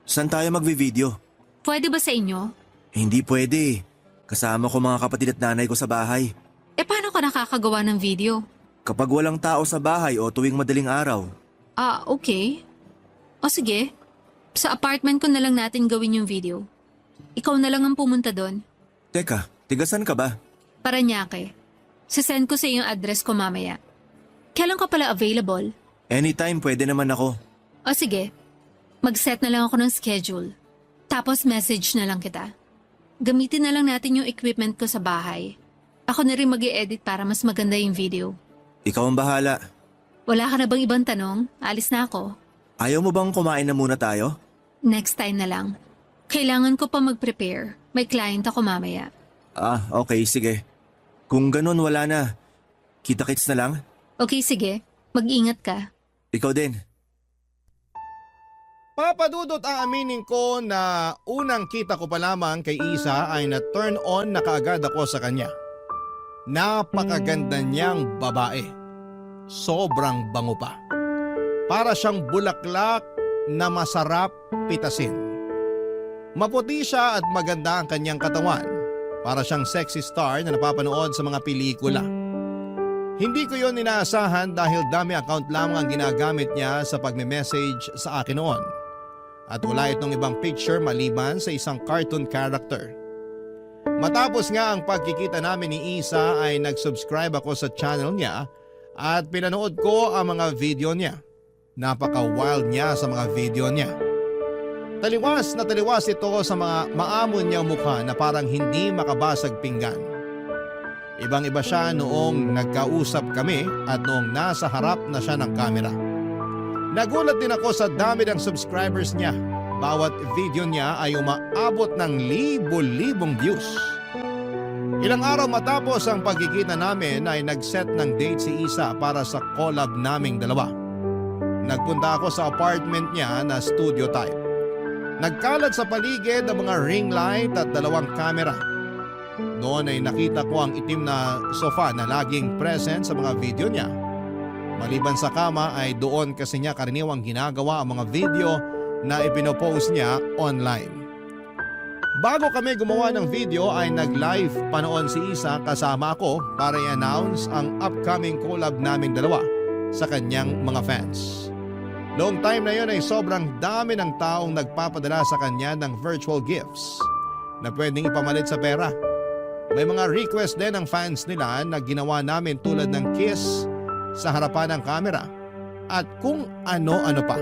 [SPEAKER 7] Saan tayo magvi-video?
[SPEAKER 9] Pwede ba sa inyo?
[SPEAKER 7] Hindi pwede. Kasama ko mga kapatid at nanay ko sa bahay.
[SPEAKER 9] Paano ka nakakagawa ng video?
[SPEAKER 7] Kapag walang tao sa bahay o tuwing madaling araw.
[SPEAKER 9] Okay. O sige. Sa apartment ko na lang natin gawin yung video. Ikaw na lang ang pumunta doon.
[SPEAKER 7] Teka, tigasan ka ba?
[SPEAKER 9] Paranaque. Sasend ko sa yung address ko mamaya. Kailan ka pala available?
[SPEAKER 7] Anytime pwede naman ako.
[SPEAKER 9] O sige. Mag-set na lang ako ng schedule. Tapos message na lang kita. Gamitin na lang natin yung equipment ko sa bahay. Ako na rin mag-i-edit para mas maganda yung video.
[SPEAKER 7] Ikaw ang bahala.
[SPEAKER 9] Wala ka na bang ibang tanong? Alis na ako.
[SPEAKER 7] Ayaw mo bang kumain na muna tayo?
[SPEAKER 9] Next time na lang. Kailangan ko pa mag-prepare. May client ako mamaya.
[SPEAKER 7] Okay, sige. Kung ganun, wala na. Kita-kits na lang?
[SPEAKER 9] Okay, sige. Mag-ingat ka.
[SPEAKER 7] Ikaw din.
[SPEAKER 1] Papadudot, aaminin ko na unang kita ko pa lamang kay Isa ay na-turn on na kaagad ako sa kanya. Napakaganda niyang babae. Sobrang bango pa. Para siyang bulaklak na masarap pitasin. Maputi siya at maganda ang kanyang katawan. Para siyang sexy star na napapanood sa mga pelikula. Hindi ko yon inaasahan dahil dami account lamang ang ginagamit niya sa pagme-message sa akin noon. At wala itong ibang picture maliban sa isang cartoon character. Matapos nga ang pagkikita namin ni Isa ay nag-subscribe ako sa channel niya at pinanood ko ang mga video niya. Napaka-wild niya sa mga video niya. Taliwas na taliwas ito sa mga maamon niyang mukha na parang hindi makabasag pinggan. Ibang-iba siya noong nagkausap kami at noong nasa harap na siya ng kamera. Nagulat din ako sa dami ng subscribers niya. Bawat video niya ay umaabot ng libo-libong views. Ilang araw matapos ang pagkikita namin ay nag-set ng date si Isa para sa collab naming dalawa. Nagpunta ako sa apartment niya na studio type. Nagkalat sa paligid ang mga ring light at dalawang kamera. Noon ay nakita ko ang itim na sofa na laging present sa mga video niya. Maliban sa kama ay doon kasi niya karaniwang ginagawa ang mga video na ipinopost niya online. Bago kami gumawa ng video ay nag-live pa noon si Isa kasama ako para i-announce ang upcoming collab naming dalawa sa kanyang mga fans. Noong time na yon ay sobrang dami ng taong nagpapadala sa kanya ng virtual gifts na pwedeng ipamalit sa pera. May mga request din ng fans nila na ginawa namin tulad ng kiss sa harapan ng kamera at kung ano-ano pa.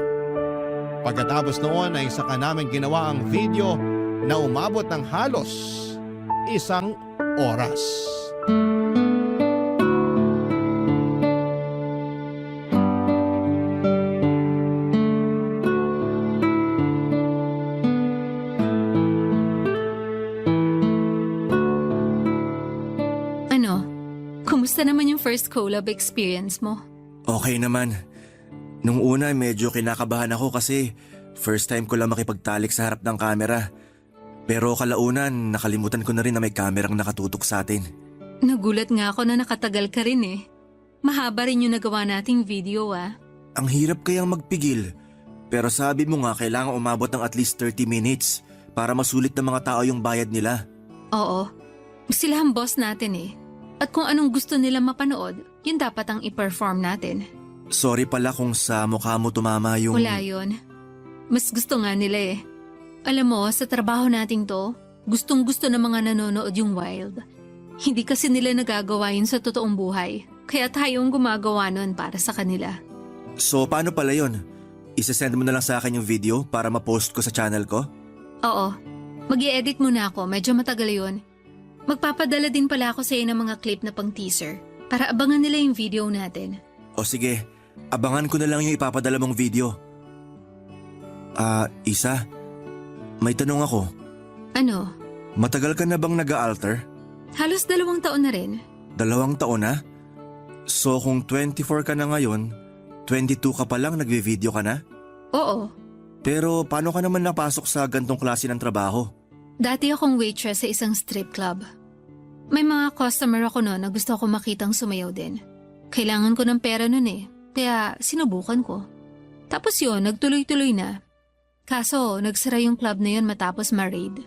[SPEAKER 1] Pagkatapos noon ay saka namin ginawa ang video na umabot ng halos 1 oras.
[SPEAKER 9] Kumusta naman yung first collab experience mo?
[SPEAKER 7] Okay naman. Nung una medyo kinakabahan ako kasi first time ko lang makipagtalik sa harap ng kamera. Pero kalaunan nakalimutan ko na rin na may kamerang nakatutok sa atin.
[SPEAKER 9] Nagulat nga ako na nakatagal ka rin eh. Mahaba rin yung nagawa nating video ah.
[SPEAKER 7] Ang hirap kayang magpigil. Pero sabi mo nga kailangan umabot ng at least 30 minutes para masulit ng mga tao yung bayad nila.
[SPEAKER 9] Oo. Sila ang boss natin eh. At kung anong gusto nila mapanood, yun dapat ang i-perform natin.
[SPEAKER 7] Sorry pala kung sa mukha mo tumama yung…
[SPEAKER 9] Wala yun. Mas gusto nga nila eh. Alam mo, sa trabaho nating to, gustong-gusto ng mga nanonood yung wild. Hindi kasi nila nagagawa yun sa totoong buhay. Kaya tayong gumagawa nun para sa kanila.
[SPEAKER 7] So paano pala yun? Isasend mo na lang sa akin yung video para ma-post ko sa channel ko?
[SPEAKER 9] Oo. Mag-i-edit muna ako, medyo matagal yun. Magpapadala din pala ako sa iyo ng mga clip na pang teaser para abangan nila yung video natin.
[SPEAKER 7] O sige, abangan ko na lang yung ipapadala mong video. Isa, may tanong ako.
[SPEAKER 9] Ano?
[SPEAKER 7] Matagal ka na bang nag-a-alter?
[SPEAKER 9] Halos 2 taon na rin.
[SPEAKER 7] 2 taon na? So kung 24 ka na ngayon, 22 ka pa lang nagve-video ka na?
[SPEAKER 9] Oo,
[SPEAKER 7] Pero paano ka naman napasok sa gantong klase ng trabaho?
[SPEAKER 9] dati akong waitress sa isang strip club. May mga customer ako noon na gusto ko makitang sumayaw din. Kailangan ko ng pera noon eh, kaya sinubukan ko. Tapos yun, nagtuloy-tuloy na. Kaso, nagsara yung club na yun matapos ma-raid.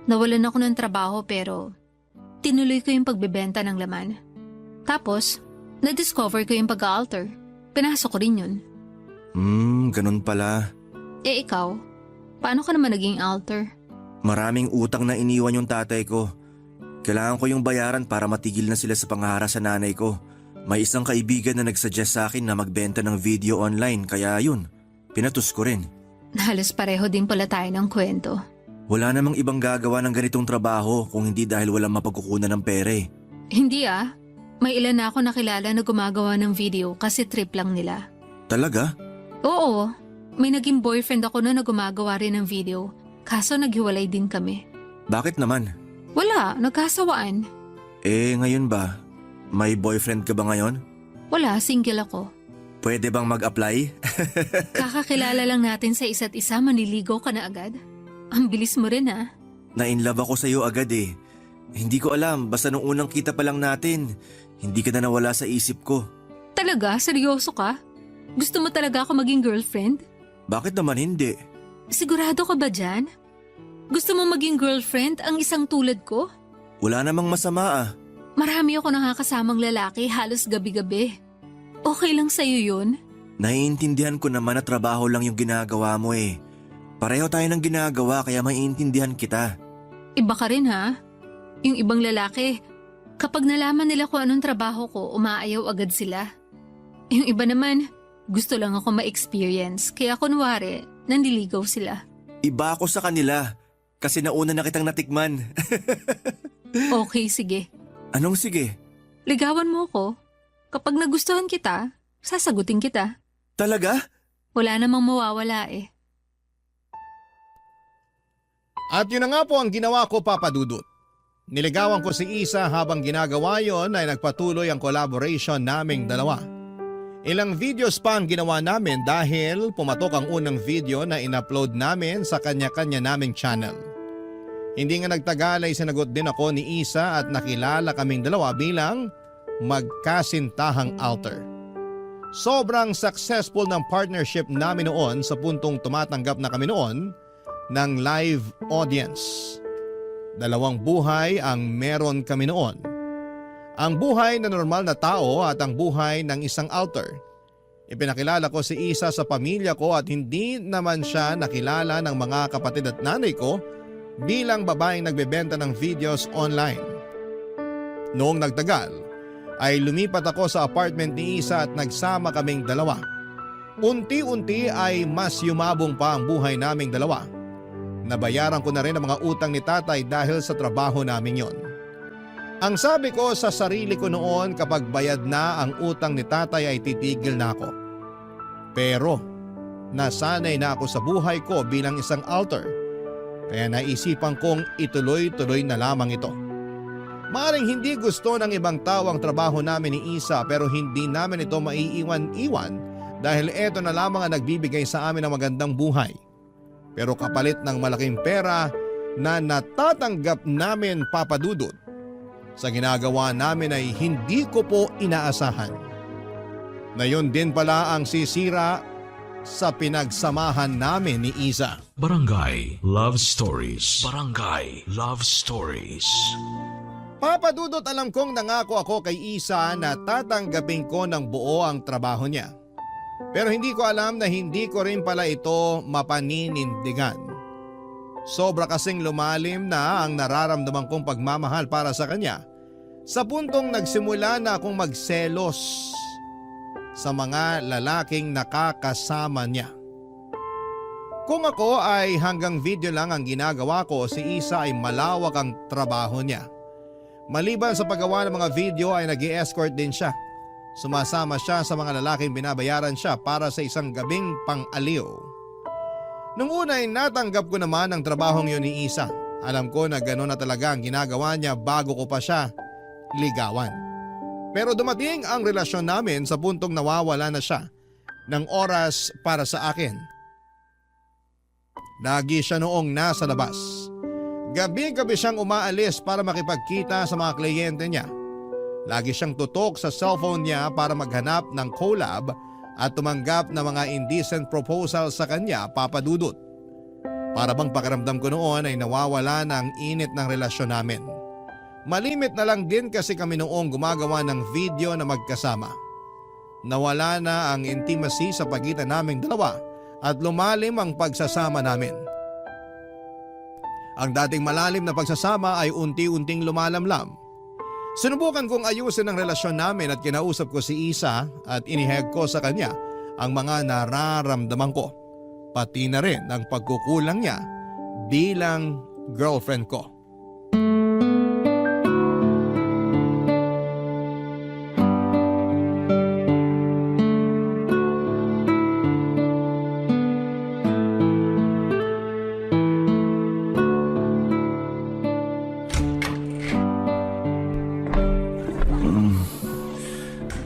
[SPEAKER 9] Nawalan ako ng trabaho pero tinuloy ko yung pagbebenta ng laman. Tapos, na-discover ko yung pag-alter. Pinasok ko rin yun.
[SPEAKER 7] Ganun pala.
[SPEAKER 9] Eh ikaw, paano ka naman naging alter?
[SPEAKER 7] Maraming utang na iniwan yung tatay ko. Kailangan ko yung bayaran para matigil na sila sa pangahara sa nanay ko. May isang kaibigan na nagsuggest sa akin na magbenta ng video online kaya yun, pinatus ko rin.
[SPEAKER 9] Halos pareho din pala tayo ng kwento.
[SPEAKER 7] Wala namang ibang gagawa ng ganitong trabaho kung hindi dahil walang mapagkukunan ng pere.
[SPEAKER 9] Hindi ah, may ilan na ako nakilala na gumagawa ng video kasi trip lang nila.
[SPEAKER 7] Talaga?
[SPEAKER 9] Oo, may naging boyfriend ako na gumagawa rin ng video, kaso naghiwalay din kami.
[SPEAKER 7] Bakit naman?
[SPEAKER 9] Wala, nagkasawaan.
[SPEAKER 7] Ngayon ba? May boyfriend ka ba ngayon?
[SPEAKER 9] Wala, single ako.
[SPEAKER 7] Pwede bang mag-apply?
[SPEAKER 9] Kakakilala lang natin sa isa't isa, manliligaw ka na agad. Ang bilis mo rin ah.
[SPEAKER 7] Na-inlove ako sa'yo agad eh. Hindi ko alam, basta nung unang kita pa lang natin, hindi ka na nawala sa isip ko.
[SPEAKER 9] Talaga? Seryoso ka? Gusto mo talaga ako maging girlfriend?
[SPEAKER 7] Bakit naman hindi?
[SPEAKER 9] Sigurado ka ba dyan? Gusto mo maging girlfriend ang isang tulad ko?
[SPEAKER 7] Wala namang masama ah.
[SPEAKER 9] Marami ako nakakasamang lalaki halos gabi-gabi. Okay lang sa'yo yun?
[SPEAKER 7] Naiintindihan ko naman na trabaho lang yung ginagawa mo eh. Pareho tayo ng ginagawa kaya maiintindihan kita.
[SPEAKER 9] Iba ka rin ha? Yung ibang lalaki, kapag nalaman nila kung anong trabaho ko, umaayaw agad sila. Yung iba naman, gusto lang ako ma-experience, kaya kunwari, nandiligaw sila.
[SPEAKER 7] Iba ako sa kanila kasi nauna na kitang natikman.
[SPEAKER 9] Okay, sige.
[SPEAKER 7] Anong sige?
[SPEAKER 9] Ligawan mo ko. Kapag nagustuhan kita, sasagutin kita.
[SPEAKER 7] Talaga?
[SPEAKER 9] Wala namang mawawala eh.
[SPEAKER 1] At yun na nga po ang ginawa ko, Papa Dudut. Niligawan ko si Isa habang ginagawa yon ay nagpatuloy ang collaboration naming dalawa. Ilang videos pa ang ginawa namin dahil pumatok ang unang video na in-upload namin sa kanya-kanya naming channel. Hindi nga nagtagal ay sinagot din ako ni Isa at nakilala kaming dalawa bilang magkasintahang alter. Sobrang successful ng partnership namin noon sa puntong tumatanggap na kami noon ng live audience. 2 buhay ang meron kami noon. Ang buhay na normal na tao at ang buhay ng isang alter. Ipinakilala ko si Isa sa pamilya ko at hindi naman siya nakilala ng mga kapatid at nanay ko bilang babaeng nagbebenta ng videos online. Noong nagtagal, ay lumipat ako sa apartment ni Isa at nagsama kaming dalawa. Unti-unti ay mas yumabong pa ang buhay naming dalawa. Nabayaran ko na rin ang mga utang ni tatay dahil sa trabaho namin yon. Ang sabi ko sa sarili ko noon, kapag bayad na ang utang ni tatay ay titigil na ako. Pero nasanay na ako sa buhay ko bilang isang alter, kaya naisipan kong ituloy-tuloy na lamang ito. Maaring hindi gusto ng ibang tao ang trabaho namin ni Isa pero hindi namin ito maiiwan-iwan dahil ito na lamang ang nagbibigay sa amin ng magandang buhay. Pero kapalit ng malaking pera na natatanggap namin, Papa Dudut, sa ginagawa namin ay hindi ko po inaasahan. Na yun din pala ang sisira sa pinagsamahan namin ni Isa.
[SPEAKER 8] Barangay Love Stories. Barangay Love Stories.
[SPEAKER 1] Papa Dudut, alam kong nangako ako kay Isa na tatanggapin ko ng buo ang trabaho niya. Pero hindi ko alam na hindi ko rin pala ito mapaninindigan. Sobra kasing lumalim na ang nararamdaman kong pagmamahal para sa kanya sa puntong nagsimula na akong magselos sa mga lalaking nakakasama niya. Kung ako ay hanggang video lang ang ginagawa ko, si Isa ay malawak ang trabaho niya. Maliban sa paggawa ng mga video ay nag-i-escort din siya. Sumasama siya sa mga lalaking binabayaran siya para sa isang gabing pang-aliw. Nung una ay natanggap ko naman ang trabahong yun ni Isa. Alam ko na gano'n na talaga ang ginagawa niya bago ko pa siya ligawan. Pero dumating ang relasyon namin sa puntong nawawala na siya ng oras para sa akin. Lagi siya noong nasa labas. Gabi-gabi siyang umaalis para makipagkita sa mga kliyente niya. Lagi siyang tutok sa cellphone niya para maghanap ng collab at tumanggap ng mga indecent proposal sa kanya, Papa Dudut. Para bang pakiramdam ko noon ay nawawala na ang init ng relasyon namin. Malimit na lang din kasi kami noong gumagawa ng video na magkasama. Nawala na ang intimacy sa pagitan naming dalawa at lumalim ang pagsasama namin. Ang dating malalim na pagsasama ay unti-unting lumalamlam. Sinubukan kong ayusin ang relasyon namin at kinausap ko si Isa at iniheg ko sa kanya ang mga nararamdaman ko. Pati na rin ang pagkukulang niya bilang girlfriend ko.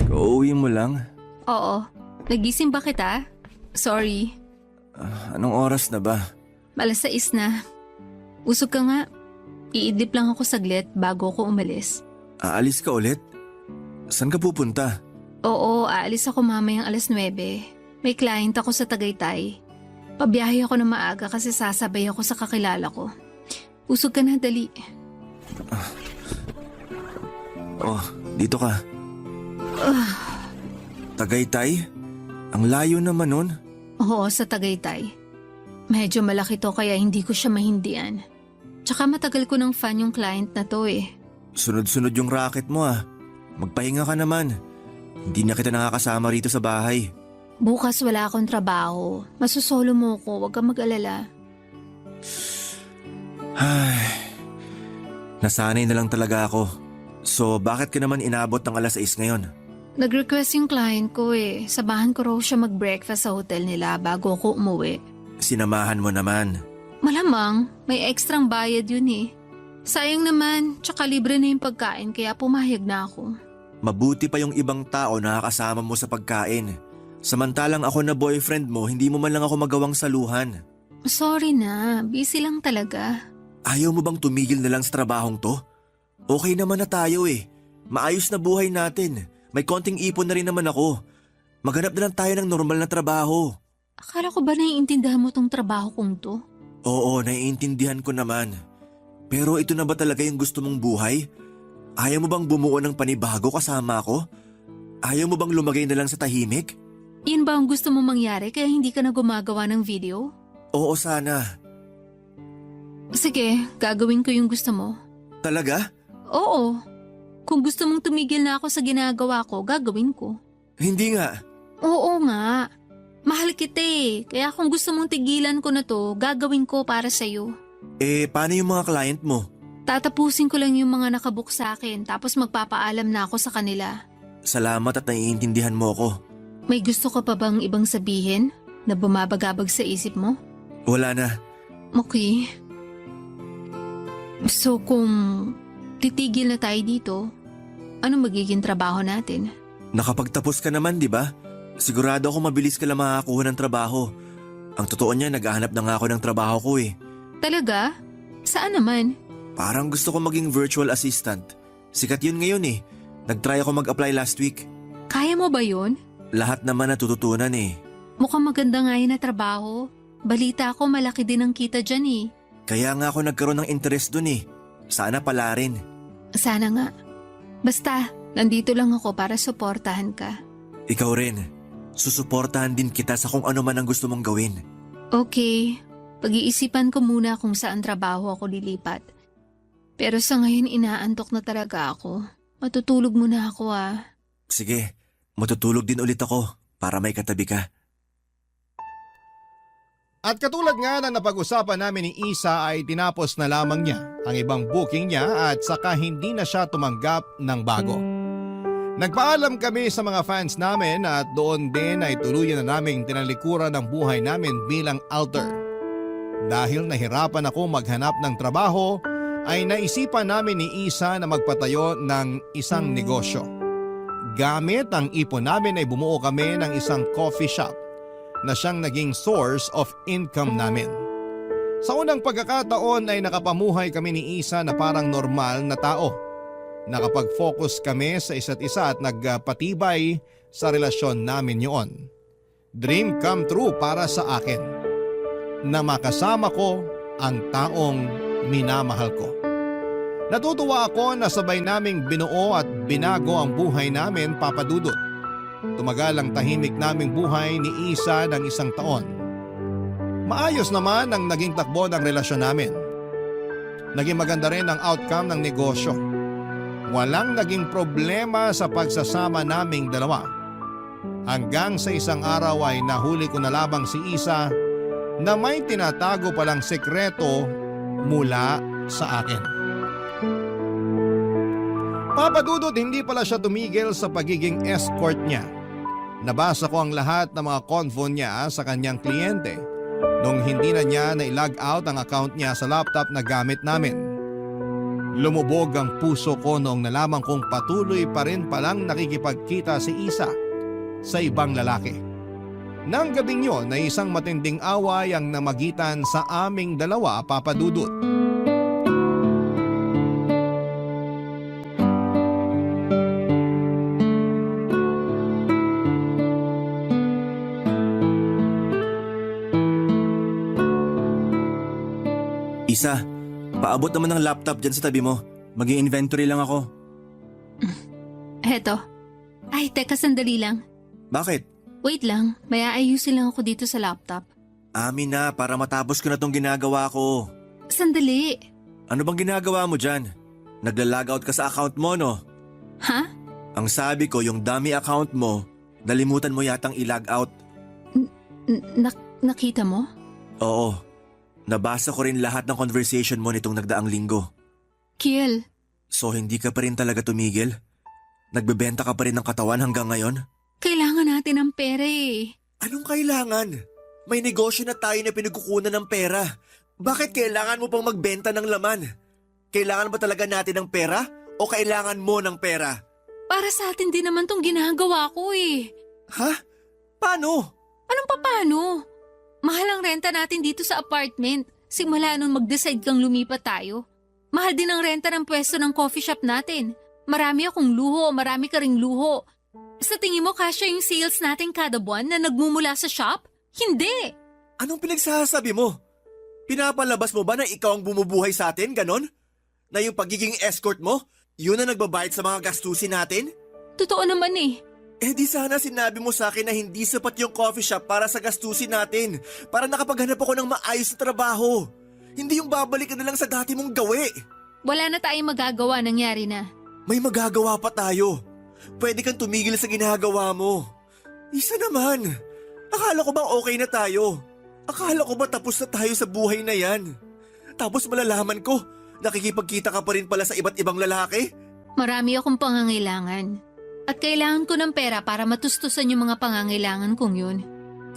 [SPEAKER 7] Uuwi mo lang?
[SPEAKER 9] Oo. Nagising ba kita? Sorry.
[SPEAKER 7] Anong oras na ba?
[SPEAKER 9] Alas 6 na. Usog ka nga. Iidlip lang ako saglit bago ako umalis.
[SPEAKER 7] Aalis ka ulit? Saan ka pupunta?
[SPEAKER 9] Oo, aalis ako mamayang alas 9. May client ako sa Tagaytay. Pabiyahe ako na maaga kasi sasabay ako sa kakilala ko. Usog ka na, dali.
[SPEAKER 7] Oh, dito ka. Tagaytay? Ang layo naman nun.
[SPEAKER 9] Oo, sa Tagaytay. Medyo malaki to kaya hindi ko siya mahindian. Tsaka matagal ko ng fan yung client na to eh.
[SPEAKER 7] Sunod-sunod yung racket mo ah. Magpahinga ka naman. Hindi na kita nakakasama rito sa bahay.
[SPEAKER 9] Bukas wala akong trabaho. Masusolo mo ko, huwag kang mag-alala.
[SPEAKER 7] Ay, nasanay na lang talaga ako. So bakit ka naman inabot ng alas 6 ngayon?
[SPEAKER 9] Nag-request yung client ko eh. Sabahan ko raw siya mag-breakfast sa hotel nila bago ako umuwi.
[SPEAKER 7] Sinamahan mo naman.
[SPEAKER 9] Malamang, may ekstrang bayad yun eh. Sayang naman, tsaka libre na yung pagkain kaya pumayag na ako.
[SPEAKER 7] Mabuti pa yung ibang tao na kasama mo sa pagkain. Samantalang ako na boyfriend mo, hindi mo man lang ako magawang saluhan.
[SPEAKER 9] Sorry na, busy lang talaga.
[SPEAKER 7] Ayaw mo bang tumigil na lang sa trabahong to? Okay naman na tayo eh. Maayos na buhay natin. May konting ipon na rin naman ako. Maghanap na lang tayo ng normal na trabaho.
[SPEAKER 9] Akala ko ba naiintindihan mo tong trabaho kong to?
[SPEAKER 7] Oo, naiintindihan ko naman. Pero ito na ba talaga yung gusto mong buhay? Ayaw mo bang bumuo ng panibago kasama ko? Ayaw mo bang lumagay na lang sa tahimik?
[SPEAKER 9] Yun ba ang gusto mong mangyari kaya hindi ka na gumagawa ng video?
[SPEAKER 7] Oo, sana.
[SPEAKER 9] Sige, gagawin ko yung gusto mo.
[SPEAKER 7] Talaga?
[SPEAKER 9] Oo. Kung gusto mong tumigil na ako sa ginagawa ko, gagawin ko.
[SPEAKER 7] Hindi nga.
[SPEAKER 9] Oo nga. Mahal kita eh. Kaya kung gusto mong tigilan ko na to, gagawin ko para sa'yo.
[SPEAKER 7] Paano yung mga client mo?
[SPEAKER 9] Tatapusin ko lang yung mga nakabook sa akin tapos magpapaalam na ako sa kanila.
[SPEAKER 7] Salamat at naiintindihan mo ako.
[SPEAKER 9] May gusto ka pa bang ibang sabihin na bumabagabag sa isip mo?
[SPEAKER 7] Wala na.
[SPEAKER 9] Okay. So kung titigil na tayo dito, ano magiging trabaho natin?
[SPEAKER 7] Nakapagtapos ka naman, di ba? Sigurado ako mabilis ka lang makakakuha ng trabaho. Ang totoo niya, naghahanap na nga ako ng trabaho ko eh.
[SPEAKER 9] Talaga? Saan naman?
[SPEAKER 7] Parang gusto ko maging virtual assistant. Sikat yun ngayon eh. Nag-try ako mag-apply last week.
[SPEAKER 9] Kaya mo ba yun?
[SPEAKER 7] Lahat naman natututunan eh.
[SPEAKER 9] Mukhang maganda nga yun na trabaho. Balita ko malaki din ang kita dyan eh.
[SPEAKER 7] Kaya nga ako nagkaroon ng interest dun eh. Sana pala rin.
[SPEAKER 9] Sana nga. Basta, nandito lang ako para suportahan ka.
[SPEAKER 7] Ikaw rin. Susuportahan din kita sa kung ano man ang gusto mong gawin.
[SPEAKER 9] Okay, pag-iisipan ko muna kung saan trabaho ako lilipat. Pero sa ngayon inaantok na talaga ako. Matutulog muna ako ah.
[SPEAKER 7] Sige, matutulog din ulit ako para may katabi ka.
[SPEAKER 1] At katulad nga na napag-usapan namin ni Isa ay tinapos na lamang niya ang ibang booking niya at saka hindi na siya tumanggap ng bago. Nagpaalam kami sa mga fans namin at doon din ay tuluyan na naming tinalikuran ang buhay namin bilang alter. Dahil nahirapan ako maghanap ng trabaho ay naisipan namin ni Isa na magpatayo ng isang negosyo. Gamit ang ipon namin ay bumuo kami ng isang coffee shop na siyang naging source of income namin. Sa unang pagkakataon ay nakapamuhay kami ni Isa na parang normal na tao. Nakapag-focus kami sa isa't isa at nagpatibay sa relasyon namin yun. Dream come true para sa akin na makasama ko ang taong minamahal ko. Natutuwa ako na sabay naming binuo at binago ang buhay namin, Papa Dudut. Tumagal ang tahimik naming buhay ni Isa ng 1 taon. Maayos naman ang naging takbo ng relasyon namin. Naging maganda rin ang outcome ng negosyo. Walang naging problema sa pagsasama naming dalawa. Hanggang sa isang araw ay nahuli ko na labang si Isa na may tinatago palang sekreto mula sa akin. Papa Dudut, hindi pala siya tumigil sa pagiging escort niya. Nabasa ko ang lahat ng mga convo niya sa kanyang kliyente nung hindi na niya na-log out ang account niya sa laptop na gamit namin. Lumubog ang puso ko noong nalaman kong patuloy pa rin palang nakikipagkita si Isa sa ibang lalaki. Nang gabing yon ay isang matinding away ang namagitan sa aming dalawa, Papa Dudut.
[SPEAKER 7] Isa, paabot naman ng laptop dyan sa tabi mo. Mag-i-inventory lang ako.
[SPEAKER 9] Heto. Ay, teka sandali lang.
[SPEAKER 7] Bakit?
[SPEAKER 9] Wait lang, may aayusin lang ako dito sa laptop.
[SPEAKER 7] Amin na, para matapos ko na tong ginagawa ko.
[SPEAKER 9] Sandali.
[SPEAKER 7] Ano bang ginagawa mo dyan? Nagla-logout ka sa account mo, no?
[SPEAKER 9] Ha?
[SPEAKER 7] Ang sabi ko, yung dummy account mo, nalimutan mo yatang i-logout.
[SPEAKER 9] Nakita mo?
[SPEAKER 7] Oo. Nabasa ko rin lahat ng conversation mo nitong nagdaang linggo.
[SPEAKER 9] Kiel.
[SPEAKER 7] So hindi ka pa rin talaga tumigil? Nagbebenta ka pa rin ng katawan hanggang ngayon?
[SPEAKER 9] Kailangan natin ng pera eh.
[SPEAKER 7] Anong kailangan? May negosyo na tayo na pinagkukunan ng pera. Bakit kailangan mo pang magbenta ng laman? Kailangan ba talaga natin ng pera o kailangan mo ng pera?
[SPEAKER 9] Para sa atin din naman tong ginagawa ko eh.
[SPEAKER 7] Ha? Paano?
[SPEAKER 9] Anong paano? Mahal ang renta natin dito sa apartment. Simula nung mag-decide kang lumipat tayo. Mahal din ang renta ng pwesto ng coffee shop natin. Marami akong luho, marami ka ring luho. Sa tingin mo kasya yung sales natin kada buwan na nagmumula sa shop? Hindi!
[SPEAKER 7] Anong pinagsasabi mo? Pinapalabas mo ba na ikaw ang bumubuhay sa atin, ganon? Na yung pagiging escort mo, yun ang nagbabayad sa mga gastusin natin?
[SPEAKER 9] Totoo naman eh.
[SPEAKER 7] Eh di sana sinabi mo sa akin na hindi sapat yung coffee shop para sa gastusin natin. Para nakapaghanap ako ng maayos na trabaho. Hindi yung babalik ka na lang sa dati mong gawi.
[SPEAKER 9] Wala na tayong magagawa, nangyari na.
[SPEAKER 7] May magagawa pa tayo. Pwede kang tumigil sa ginagawa mo. Isa naman. Akala ko bang okay na tayo? Akala ko ba tapos na tayo sa buhay na yan? Tapos malalaman ko, nakikipagkita ka pa rin pala sa iba't ibang lalaki?
[SPEAKER 9] Marami akong pangangailangan. At kailangan ko ng pera para matustusan yung mga pangangailangan kong yun.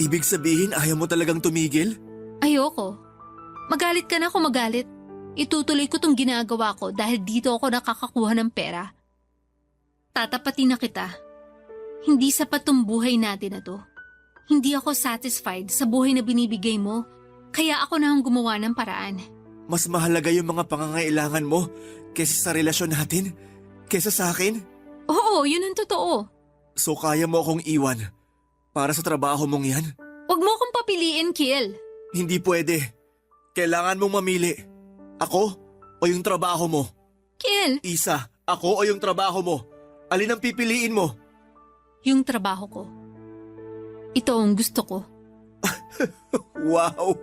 [SPEAKER 7] Ibig sabihin ayaw mo talagang tumigil?
[SPEAKER 9] Ayoko. Magalit ka na kung magalit. Itutuloy ko tong ginagawa ko dahil dito ako nakakakuha ng pera. Tatapatin na kita. Hindi sapat tong buhay natin na to. Hindi ako satisfied sa buhay na binibigay mo, kaya ako na ang gumawa ng paraan.
[SPEAKER 7] Mas mahalaga yung mga pangangailangan mo kaysa sa relasyon natin? Kaysa sa akin?
[SPEAKER 9] Oo, yun ang totoo.
[SPEAKER 7] So kaya mo akong iwan para sa trabaho mong yan?
[SPEAKER 9] Huwag mo akong papiliin, Kiel.
[SPEAKER 7] Hindi pwede. Kailangan mong mamili. Ako o yung trabaho mo?
[SPEAKER 9] Kiel,
[SPEAKER 7] Isa, ako o yung trabaho mo? Alin ang pipiliin mo?
[SPEAKER 9] yung trabaho ko. Ito ang gusto ko.
[SPEAKER 7] Wow!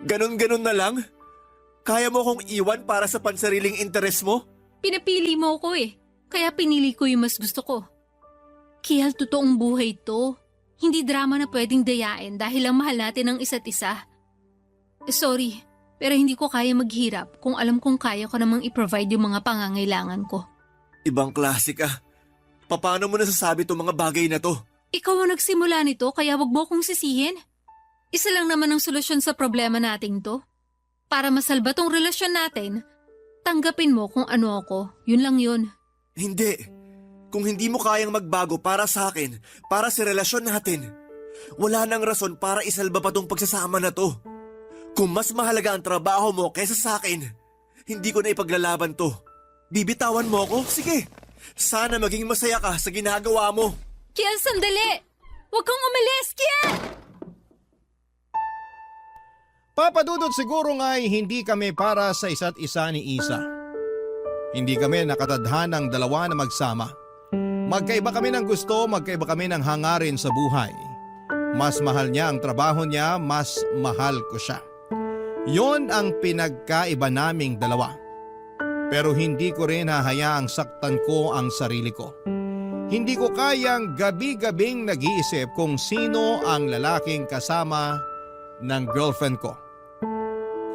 [SPEAKER 7] Ganon-ganon na lang? Kaya mo akong iwan para sa pansariling interes mo?
[SPEAKER 9] Pinapili mo ko eh. Kaya pinili ko yung mas gusto ko. Kiel, totoong buhay to. Hindi drama na pwedeng dayain dahil lang mahal natin ang isa't isa. Sorry, pero hindi ko kaya maghirap kung alam kong kaya ko namang i-provide yung mga pangangailangan ko.
[SPEAKER 7] Ibang klase ka. Paano mo nasasabi itong mga bagay na to?
[SPEAKER 9] Ikaw ang nagsimula nito kaya wag mo kong sisihin. Isa lang naman ang solusyon sa problema nating to. Para masalba tong relasyon natin, tanggapin mo kung ano ako. Yun lang yun.
[SPEAKER 7] Hindi. Kung hindi mo kayang magbago para sa akin, para sa relasyon natin, wala nang rason para isalba pa tong pagsasama na to. Kung mas mahalaga ang trabaho mo kaysa sa akin, hindi ko na ipaglalaban to. Bibitawan mo ako? Sige. Sana maging masaya ka sa ginagawa mo.
[SPEAKER 9] Kiel, sandali! Huwag kang umalis, Kiel!
[SPEAKER 1] Papa Dudut, siguro nga'y hindi kami para sa isa't isa ni Isa. Hindi kami nakatadhanang dalawa na magsama. Magkaiba kami ng gusto, magkaiba kami ng hangarin sa buhay. Mas mahal niya ang trabaho niya, mas mahal ko siya. Yon ang pinagkaiba naming dalawa. Pero hindi ko rin hahayaang saktan ko ang sarili ko. Hindi ko kayang gabi-gabing nag-iisip kung sino ang lalaking kasama ng girlfriend ko.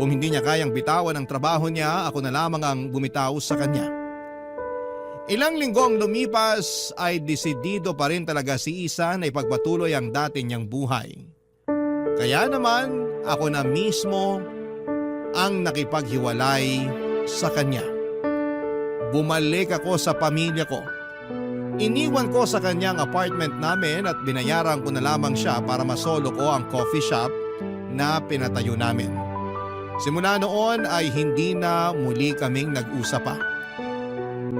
[SPEAKER 1] Kung hindi niya kayang bitawan ang trabaho niya, ako na lamang ang bumitaw sa kanya. Ilang linggo ang lumipas ay desidido pa rin talaga si Isa na ipagpatuloy ang dati niyang buhay. Kaya naman ako na mismo ang nakipaghiwalay sa kanya. Bumalik ako sa pamilya ko. Iniwan ko sa kanyang apartment namin at binayaran ko na lamang siya para masolo ko ang coffee shop na pinatayo namin. Simula noon ay hindi na muli kaming nag-usap pa.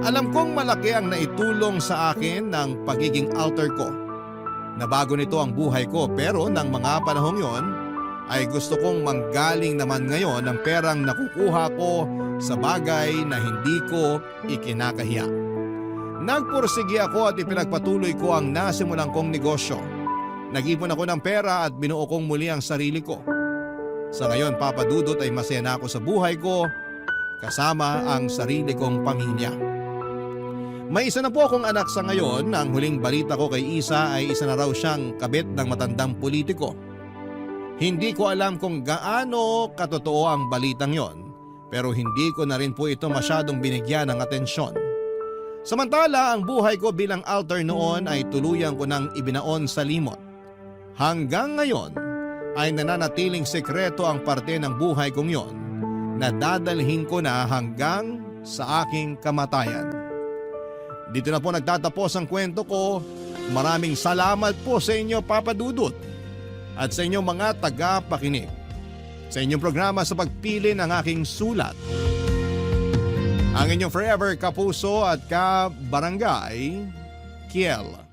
[SPEAKER 1] Alam kong malaki ang naitulong sa akin ng pagiging alter ko. Nabago nito ang buhay ko pero ng mga panahong yon ay gusto kong manggaling naman ngayon ang perang nakukuha ko sa bagay na hindi ko ikinakahiya. Nagpursigi ako at ipinagpatuloy ko ang nasimulan kong negosyo. Nag-ipon ako ng pera at binuo kong muli ang sarili ko. Sa ngayon, Papa Dudut, ay masaya na ako sa buhay ko kasama ang sarili kong pamilya. May isa na po akong anak sa ngayon. Ang huling balita ko kay Isa ay isa na raw siyang kabit ng matandang politiko. Hindi ko alam kung gaano katotoo ang balitang yon, pero hindi ko na rin po ito masyadong binigyan ng atensyon. Samantala, ang buhay ko bilang alter noon ay tuluyan ko nang ibinaon sa limot. Hanggang ngayon ay nananatiling sekreto ang parte ng buhay kong yon na dadalhin ko na hanggang sa aking kamatayan. Dito na po nagtatapos ang kwento ko. Maraming salamat po sa inyo, Papa Dudut, at sa inyong mga tagapakinig sa inyong programa sa pagpili ng aking sulat. Ang inyong forever kapuso at kabarangay, Kiel.